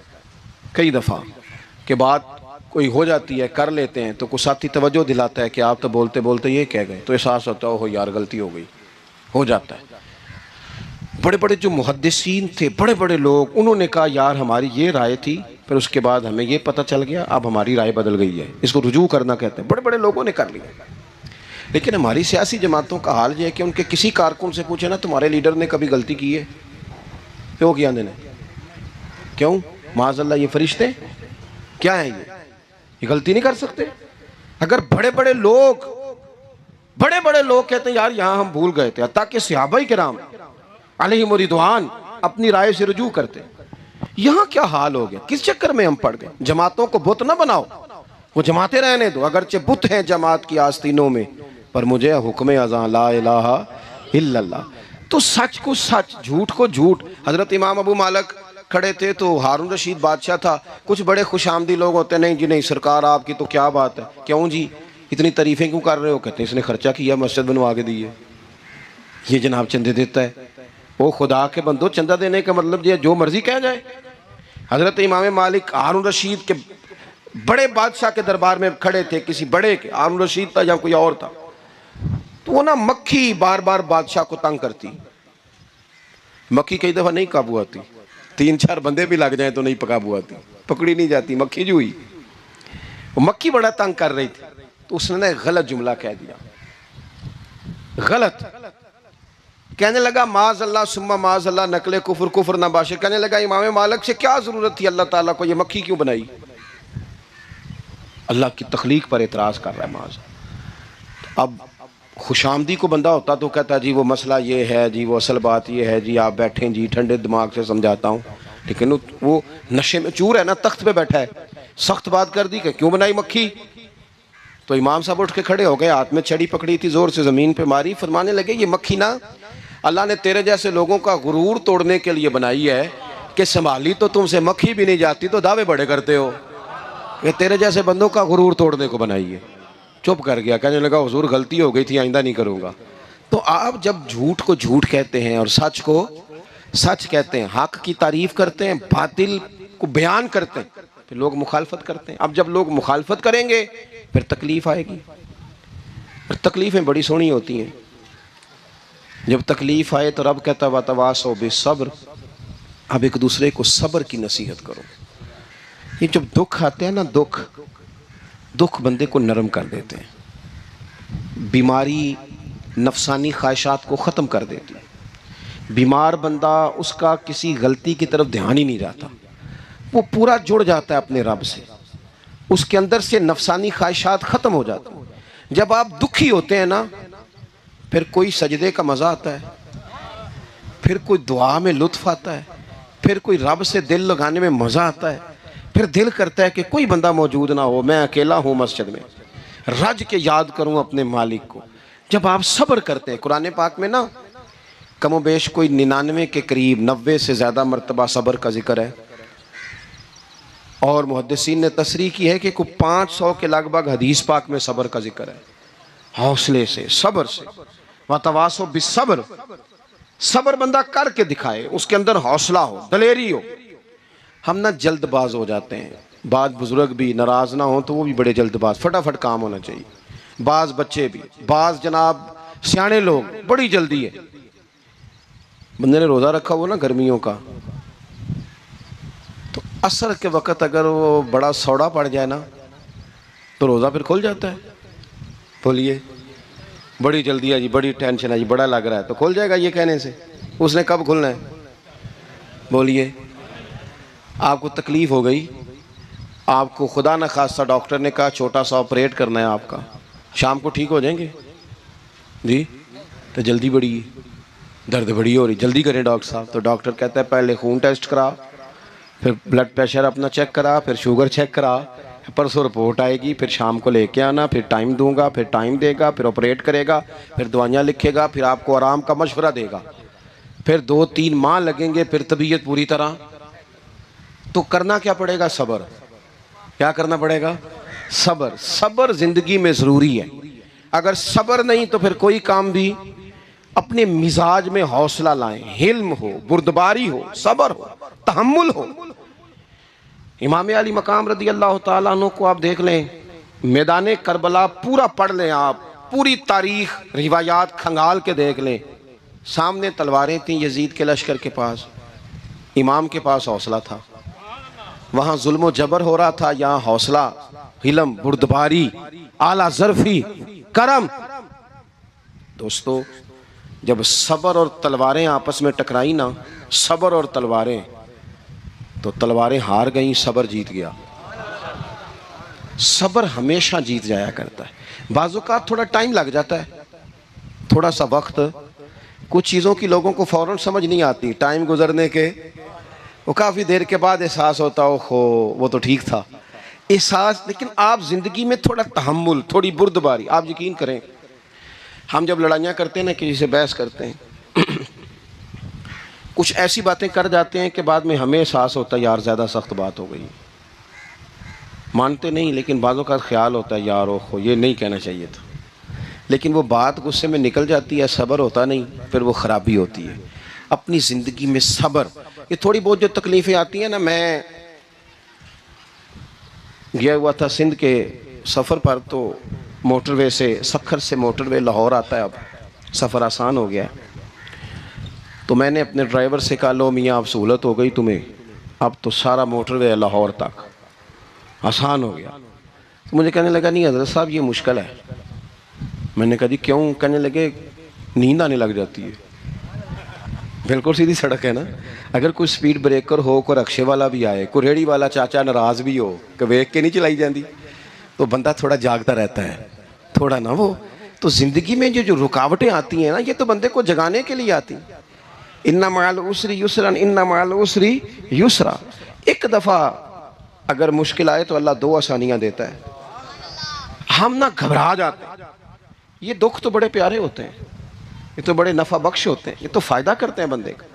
کئی دفعہ کہ بات کوئی ہو جاتی ہے، کر لیتے ہیں، تو کوئی ساتھی توجہ دلاتا ہے کہ آپ تو بولتے بولتے یہ کہہ گئے، تو احساس ہوتا ہے اوہ یار غلطی ہو گئی، ہو جاتا ہے۔ بڑے بڑے جو محدثین تھے، بڑے بڑے لوگ، انہوں نے کہا یار ہماری یہ رائے تھی، پھر اس کے بعد ہمیں یہ پتہ چل گیا اب ہماری رائے بدل گئی ہے، اس کو رجوع کرنا کہتے ہیں۔ بڑے بڑے لوگوں نے کر لیا۔ لیکن ہماری سیاسی جماعتوں کا حال یہ ہے کہ ان کے کسی کارکن سے پوچھے نا تمہارے لیڈر نے کبھی غلطی کی ہے؟ کیوں کیا نے؟ کیوں؟ معاذ اللہ یہ فرشتے کیا ہیں؟ یہ غلطی نہیں کر سکتے؟ اگر بڑے بڑے لوگ کہتے ہیں یار یہاں ہم بھول گئے تھے، حتیٰ کہ صحابہ کرام علیہم رضوان اپنی رائے سے رجوع کرتے، یہاں کیا حال ہو گیا؟ کس چکر میں ہم پڑ گئے؟ جماعتوں کو بت نہ بناؤ، وہ جماعتیں رہنے دو، اگرچہ بت ہیں جماعت کی آستینوں میں، پر مجھے حکم اذاں لا الہ الا اللہ۔ تو سچ کو سچ، جھوٹ کو جھوٹ۔ حضرت امام ابو مالک کھڑے تھے تو ہارون رشید بادشاہ تھا، کچھ بڑے خوش آمدی لوگ ہوتے ہیں، نہیں جی نہیں سرکار آپ کی تو کیا بات ہے، کیوں جی اتنی تعریفیں کیوں کر رہے ہو؟ کہتے ہیں اس نے خرچہ کیا، مسجد بنوا کے دی ہے، یہ جناب چندے دیتا ہے۔ وہ خدا کے بندو، چندہ دینے کا مطلب یہ جو مرضی کہہ جائے۔ حضرت امام مالک ہارون رشید کے بڑے بادشاہ کے دربار میں کھڑے تھے، کسی بڑے کے، ہارون رشید تھا یا کوئی اور تھا، تو وہ نا مکھی بار بار بادشاہ کو تنگ کرتی۔ مکھی کئی دفعہ نہیں قابو آتی، 3-4 بندے بھی لگ جائیں تو نہیں قابو آتی، پکڑی نہیں جاتی، مکھی جو ہوئی، وہ مکھی بڑا تنگ کر رہی تھی، تو اس نے غلط جملہ کہہ دیا، غلط کہنے لگا معاذ اللہ ثم معاذ اللہ، نقل کفر کفر نہ باشے۔ کہنے لگا امام مالک سے کیا ضرورت تھی اللہ تعالیٰ کو یہ مکھی کیوں بنائی؟ اللہ کی تخلیق پر اعتراض کر رہا ہے معاذ۔ اب خوش آمدی کو بندہ ہوتا تو کہتا جی وہ مسئلہ یہ ہے جی، وہ اصل بات یہ ہے جی، آپ بیٹھیں جی، ٹھنڈے دماغ سے سمجھاتا ہوں۔ لیکن وہ نشے میں چور ہے نا، تخت پہ بیٹھا ہے، سخت بات کر دی کہ کیوں بنائی مکھی؟ تو امام صاحب اٹھ کے کھڑے ہو گئے، ہاتھ میں چھڑی پکڑی تھی، زور سے زمین پہ ماری، فرمانے لگے یہ مکھی نا اللہ نے تیرے جیسے لوگوں کا غرور توڑنے کے لیے بنائی ہے، کہ سنبھالی تو تم سے مکھی بھی نہیں جاتی تو دعوے بڑے کرتے ہو کہ تیرے جیسے بندوں کا غرور توڑنے کو بنائی ہے. چپ کر گیا, کہنے لگا حضور غلطی ہو گئی تھی, آئندہ نہیں کروں گا. تو آپ جب جھوٹ کو جھوٹ کہتے ہیں اور سچ کو سچ کہتے ہیں, حق کی تعریف کرتے ہیں, باطل کو بیان کرتے ہیں, پھر لوگ مخالفت کرتے ہیں. اب جب لوگ مخالفت کریں گے پھر تکلیف آئے گی. اور تکلیفیں بڑی سونی ہوتی ہیں. جب تکلیف آئے تو رب کہتا وَتَوَاصَوْا بِالصَّبْرِ, اب ایک دوسرے کو صبر کی نصیحت کرو. یہ جب دکھ آتے ہیں نا, دکھ بندے کو نرم کر دیتے ہیں. بیماری نفسانی خواہشات کو ختم کر دیتی ہے. بیمار بندہ اس کا کسی غلطی کی طرف دھیان ہی نہیں جاتا, وہ پورا جڑ جاتا ہے اپنے رب سے, اس کے اندر سے نفسانی خواہشات ختم ہو جاتی ہیں. جب آپ دکھی ہوتے ہیں نا, پھر کوئی سجدے کا مزہ آتا ہے, پھر کوئی دعا میں لطف آتا ہے, پھر کوئی رب سے دل لگانے میں مزہ آتا ہے, پھر دل کرتا ہے کہ کوئی بندہ موجود نہ ہو, میں اکیلا ہوں مسجد میں, رج کے یاد کروں اپنے مالک کو. جب آپ صبر کرتے ہیں, قرآن پاک میں نا کم و بیش کوئی 99 کے قریب 90 سے زیادہ مرتبہ صبر کا ذکر ہے, اور محدثین نے تصریح کی ہے کہ کوئی 500 کے لگ بھگ حدیث پاک میں صبر کا ذکر ہے. حوصلے سے, صبر سے. وَتَوَاصَوْا بِالصَّبْرِ, صبر بندہ کر کے دکھائے, اس کے اندر حوصلہ ہو, دلیری ہو. ہم نہ جلد باز ہو جاتے ہیں. بعض بزرگ بھی ناراض نہ ہوں تو وہ بھی بڑے جلد باز, فٹافٹ کام ہونا چاہیے. بعض بچے بھی, بعض جناب سیانے لوگ, بڑی جلدی ہے. بندے نے روزہ رکھا ہوا نا گرمیوں کا, تو عصر کے وقت اگر وہ بڑا سوڑا پڑ جائے نا تو روزہ پھر کھل جاتا ہے. بولیے بڑی جلدی ہے جی, بڑی ٹینشن ہے جی, بڑا لگ رہا ہے, تو کھل جائے گا یہ کہنے سے. اس نے کب کھلنا ہے؟ بولیے. آپ کو تکلیف ہو گئی, آپ کو خدا نہ خواستہ ڈاکٹر نے کہا چھوٹا سا آپریٹ کرنا ہے آپ کا, شام کو ٹھیک ہو جائیں گے جی؟ تو جلدی بڑی ہے, درد بڑی ہو رہی, جلدی کریں ڈاکٹر صاحب. تو ڈاکٹر کہتا ہے پہلے خون ٹیسٹ کرا, پھر بلڈ پریشر اپنا چیک کرا, پھر شوگر چیک کرا, پرسوں رپورٹ آئے گی, پھر شام کو لے کے آنا, پھر ٹائم دوں گا, پھر ٹائم دے گا, پھر آپریٹ کرے گا, پھر دوائیاں لکھے گا, پھر آپ کو آرام کا مشورہ دے گا, پھر 2-3 ماہ لگیں گے, پھر طبیعت پوری طرح. تو کرنا کیا پڑے گا؟ صبر. کیا کرنا پڑے گا؟ صبر. صبر زندگی میں ضروری ہے. اگر صبر نہیں تو پھر کوئی کام بھی. اپنے مزاج میں حوصلہ لائیں, حلم ہو, بردباری ہو, صبر ہو, تحمل ہو. امام علی مقام رضی اللہ تعالیٰ عنہ کو آپ دیکھ لیں, میدان کربلا پورا پڑھ لیں, آپ پوری تاریخ روایات کھنگال کے دیکھ لیں. سامنے تلواریں تھیں یزید کے لشکر کے پاس, امام کے پاس حوصلہ تھا. وہاں ظلم و جبر ہو رہا تھا, یہاں حوصلہ, حلم, بردباری, اعلیٰ ظرفی, کرم. دوستو جب صبر اور تلواریں آپس میں ٹکرائی نا, صبر اور تلواریں, تو تلواریں ہار گئیں, صبر جیت گیا. صبر ہمیشہ جیت جایا کرتا ہے. بعض اوقات تھوڑا ٹائم لگ جاتا ہے, تھوڑا سا وقت. کچھ چیزوں کی لوگوں کو فوراً سمجھ نہیں آتی, ٹائم گزرنے کے وہ کافی دیر کے بعد احساس ہوتا ہو وہ تو ٹھیک تھا احساس. لیکن آپ زندگی میں تھوڑا تحمل, تھوڑی بردباری. آپ یقین کریں, ہم جب لڑائیاں کرتے ہیں نا, کسی سے بحث کرتے ہیں, کچھ ایسی باتیں کر جاتے ہیں کہ بعد میں ہمیں احساس ہوتا ہے یار زیادہ سخت بات ہو گئی. مانتے نہیں, لیکن بعضوں کا خیال ہوتا ہے یار اوہ یہ نہیں کہنا چاہیے تھا. لیکن وہ بات غصے میں نکل جاتی ہے, صبر ہوتا نہیں, پھر وہ خرابی ہوتی ہے. اپنی زندگی میں صبر. یہ تھوڑی بہت جو تکلیفیں آتی ہیں نا, میں گیا ہوا تھا سندھ کے سفر پر, تو موٹر وے سے, سکھر سے موٹر وے لاہور آتا ہے, اب سفر آسان ہو گیا ہے. تو میں نے اپنے ڈرائیور سے کہا لو میاں اب سہولت ہو گئی تمہیں, اب تو سارا موٹر وے لاہور تک آسان ہو گیا. تو مجھے کہنے لگا نہیں حضرت صاحب یہ مشکل ہے. میں نے کہا جی کیوں؟ کہنے لگے نیند آنے لگ جاتی ہے. بالکل سیدھی سڑک ہے نا, اگر کوئی سپیڈ بریکر ہو, کوئی رکشے والا بھی آئے, کوئی ریڑھی والا چاچا ناراض بھی ہو کہ ویک کے نہیں چلائی جاندی, تو بندہ تھوڑا جاگتا رہتا ہے, تھوڑا نا وہ. تو زندگی میں جو رکاوٹیں آتی ہیں نا, یہ تو بندے کو جگانے کے لیے آتی ہیں. اِنَّ مَعَ الْعُسْرِ يُسْرًا اِنَّ مَعَ الْعُسْرِ يُسْرًا. ایک دفعہ اگر مشکل آئے تو اللہ 2 آسانیاں دیتا ہے. ہم نہ گھبرا جاتے ہیں. یہ دکھ تو بڑے پیارے ہوتے ہیں, یہ تو بڑے نفع بخش ہوتے ہیں, یہ تو فائدہ کرتے ہیں بندے کا.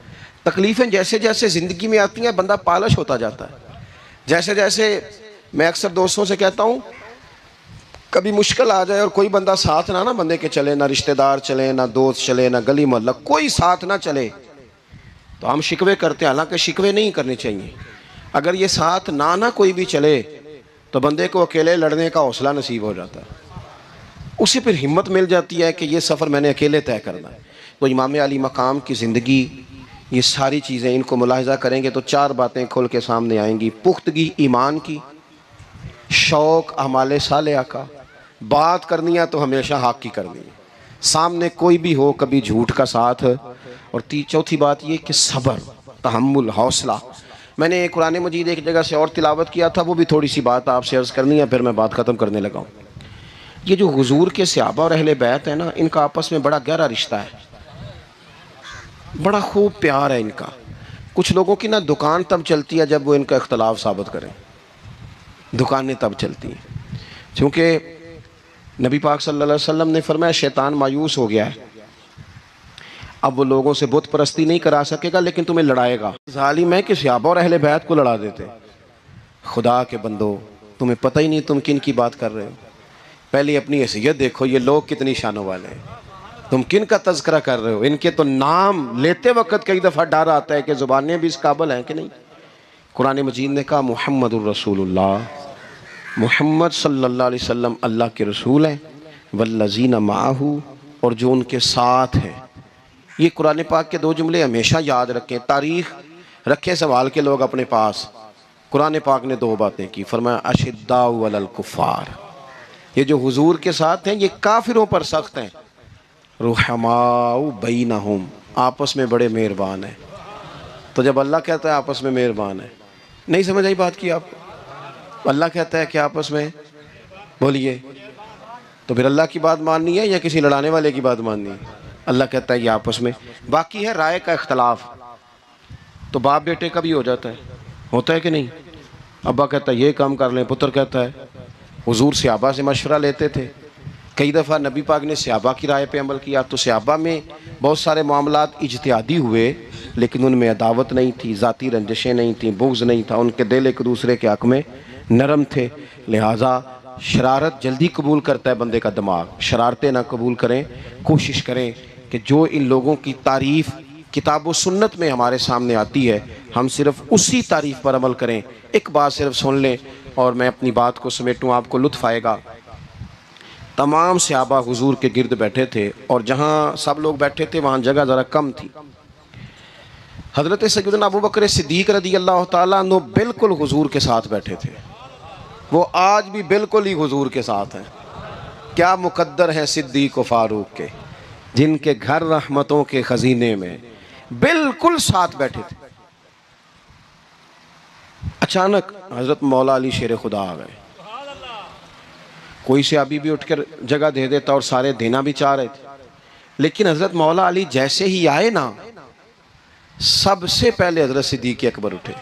تکلیفیں جیسے جیسے زندگی میں آتی ہیں بندہ پالش ہوتا جاتا ہے. جیسے جیسے میں اکثر دوستوں سے کہتا ہوں کبھی مشکل آ جائے اور کوئی بندہ ساتھ نہ بندے کے چلے، نہ رشتہ دار چلے، نہ دوست چلے، نہ گلی محلہ کوئی ساتھ نہ چلے، تو ہم شکوے کرتے ہیں. حالانکہ شکوے نہیں کرنے چاہیے. اگر یہ ساتھ نہ کوئی بھی چلے تو بندے کو اکیلے لڑنے کا حوصلہ نصیب ہو جاتا ہے. اسے پھر ہمت مل جاتی ہے کہ یہ سفر میں نے اکیلے طے کرنا ہے. تو امام علی مقام کی زندگی، یہ ساری چیزیں ان کو ملاحظہ کریں گے تو 4 باتیں کھل کے سامنے آئیں گی. پختگی ایمان کی، شوق اعمال صالحہ کا، بات کرنی ہے تو ہمیشہ حق کی کرنی ہے، سامنے کوئی بھی ہو کبھی جھوٹ کا ساتھ. اور چوتھی بات یہ کہ صبر، تحمل، حوصلہ. میں نے قرآن مجید ایک جگہ سے اور تلاوت کیا تھا، وہ بھی تھوڑی سی بات آپ سے عرض کرنی ہے، پھر میں بات ختم کرنے لگا ہوں. یہ جو حضور کے صحابہ اور اہل بیت ہیں نا، ان کا آپس میں بڑا گہرا رشتہ ہے، بڑا خوب پیار ہے ان کا. کچھ لوگوں کی نا دکان تب چلتی ہے جب وہ ان کا اختلاف ثابت کریں. دکانیں تب چلتی ہیں چونکہ نبی پاک صلی اللہ علیہ وسلم نے فرمایا شیطان مایوس ہو گیا ہے، اب وہ لوگوں سے بت پرستی نہیں کرا سکے گا لیکن تمہیں لڑائے گا. ظالم ہے کہ صحابہ اور اہل بیت کو لڑا دیتے. خدا کے بندو، تمہیں پتہ ہی نہیں تم کن کی بات کر رہے ہو. پہلے اپنی حیثیت دیکھو، یہ لوگ کتنی شانوں والے ہیں. تم کن کا تذکرہ کر رہے ہو؟ ان کے تو نام لیتے وقت کئی دفعہ ڈر آتا ہے کہ زبانیں بھی اس قابل ہیں کہ نہیں. قرآن مجید نے کہا محمد الرسول اللہ، محمد صلی اللہ علیہ وسلم اللہ کے رسول ہیں، والذین معہ، اور جو ان کے ساتھ ہیں. یہ قرآن پاک کے 2 جملے ہمیشہ یاد رکھیں. تاریخ رکھے سوال کے لوگ اپنے پاس. قرآن پاک نے 2 باتیں کی، فرمایا اشداء علی الکفار، یہ جو حضور کے ساتھ ہیں یہ کافروں پر سخت ہیں. رحماء بینہم، آپس میں بڑے مہربان ہیں. تو جب اللہ کہتا ہے آپس میں مہربان ہے، نہیں سمجھ آئی بات کی آپ کو؟ اللہ کہتا ہے کہ آپس میں بولیے، تو پھر اللہ کی بات ماننی ہے یا کسی لڑانے والے کی بات ماننی ہے؟ اللہ کہتا ہے یہ آپس میں. باقی ہے رائے کا اختلاف، تو باپ بیٹے کا بھی ہو جاتا ہے، ہوتا ہے کہ نہیں؟ ابا کہتا ہے یہ کام کر لیں، پتر کہتا ہے. حضور صحابہ سے مشورہ لیتے تھے. کئی دفعہ نبی پاک نے صحابہ کی رائے پہ عمل کیا، تو صحابہ میں بہت سارے معاملات اجتہادی ہوئے لیکن ان میں عداوت نہیں تھی، ذاتی رنجشیں نہیں تھیں، بغض نہیں تھا. ان کے دل ایک دوسرے کے حق میں نرم تھے. لہٰذا شرارت جلدی قبول کرتا ہے بندے کا دماغ، شرارتیں نہ قبول کریں. کوشش کریں کہ جو ان لوگوں کی تعریف کتاب و سنت میں ہمارے سامنے آتی ہے ہم صرف اسی تعریف پر عمل کریں. ایک بات صرف سن لیں اور میں اپنی بات کو سمیٹوں، آپ کو لطف آئے گا. تمام صحابہ حضور کے گرد بیٹھے تھے اور جہاں سب لوگ بیٹھے تھے وہاں جگہ ذرا کم تھی. حضرت سیدنا ابو بکر صدیق رضی اللہ تعالیٰ عنہ بالکل حضور کے ساتھ بیٹھے تھے. وہ آج بھی بالکل ہی حضور کے ساتھ ہیں. کیا مقدر ہیں صدیق و فاروق کے، جن کے گھر رحمتوں کے خزینے میں بالکل ساتھ بیٹھے تھے. اچانک حضرت مولا علی شیر خدا آ گئے. کوئی صحابی بھی اٹھ کر جگہ دے دیتا اور سارے دینا بھی چاہ رہے تھے، لیکن حضرت مولا علی جیسے ہی آئے نا، سب سے پہلے حضرت صدیق اکبر اٹھے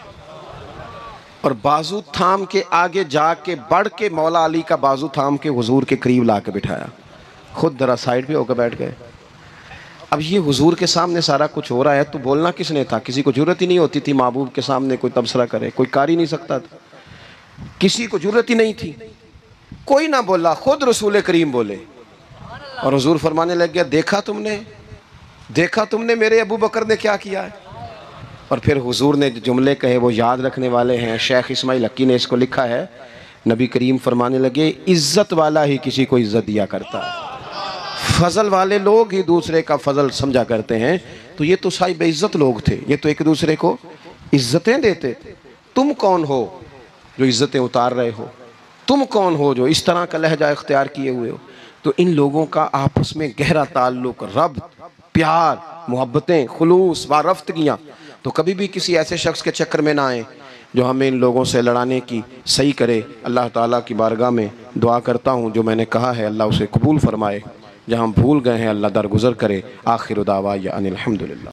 اور بازو تھام کے آگے جا کے بڑھ کے مولا علی کا بازو تھام کے حضور کے قریب لا کے بٹھایا. خود ذرا سائیڈ پہ ہو کے بیٹھ گئے. اب یہ حضور کے سامنے سارا کچھ ہو رہا ہے تو بولنا کس نے تھا؟ کسی کو ضرورت ہی نہیں ہوتی تھی محبوب کے سامنے کوئی تبصرہ کرے، کوئی کر ہی نہیں سکتا تھا، کسی کو ضرورت ہی نہیں تھی. کوئی نہ بولا، خود رسول کریم بولے اور حضور فرمانے لگ گیا دیکھا تم نے میرے ابو بکر نے کیا کیا ہے. اور پھر حضور نے جو جملے کہے وہ یاد رکھنے والے ہیں. شیخ اسماعیل حقی نے اس کو لکھا ہے. نبی کریم فرمانے لگے عزت والا ہی کسی کو عزت دیا کرتا ہے، فضل والے لوگ ہی دوسرے کا فضل سمجھا کرتے ہیں. تو یہ تو صاحب عزت لوگ تھے، یہ تو ایک دوسرے کو عزتیں دیتے تھے. تم کون ہو جو عزتیں اتار رہے ہو؟ تم کون ہو جو اس طرح کا لہجہ اختیار کیے ہوئے ہو؟ تو ان لوگوں کا آپس میں گہرا تعلق، ربط، پیار، محبتیں، خلوص، وارفتگیاں. تو کبھی بھی کسی ایسے شخص کے چکر میں نہ آئیں جو ہمیں ان لوگوں سے لڑانے کی صحیح کرے. اللہ تعالیٰ کی بارگاہ میں دعا کرتا ہوں جو میں نے کہا ہے اللہ اسے قبول فرمائے، جہاں ہم بھول گئے ہیں اللہ درگزر کرے. آخر دعوانا ان الحمدللہ.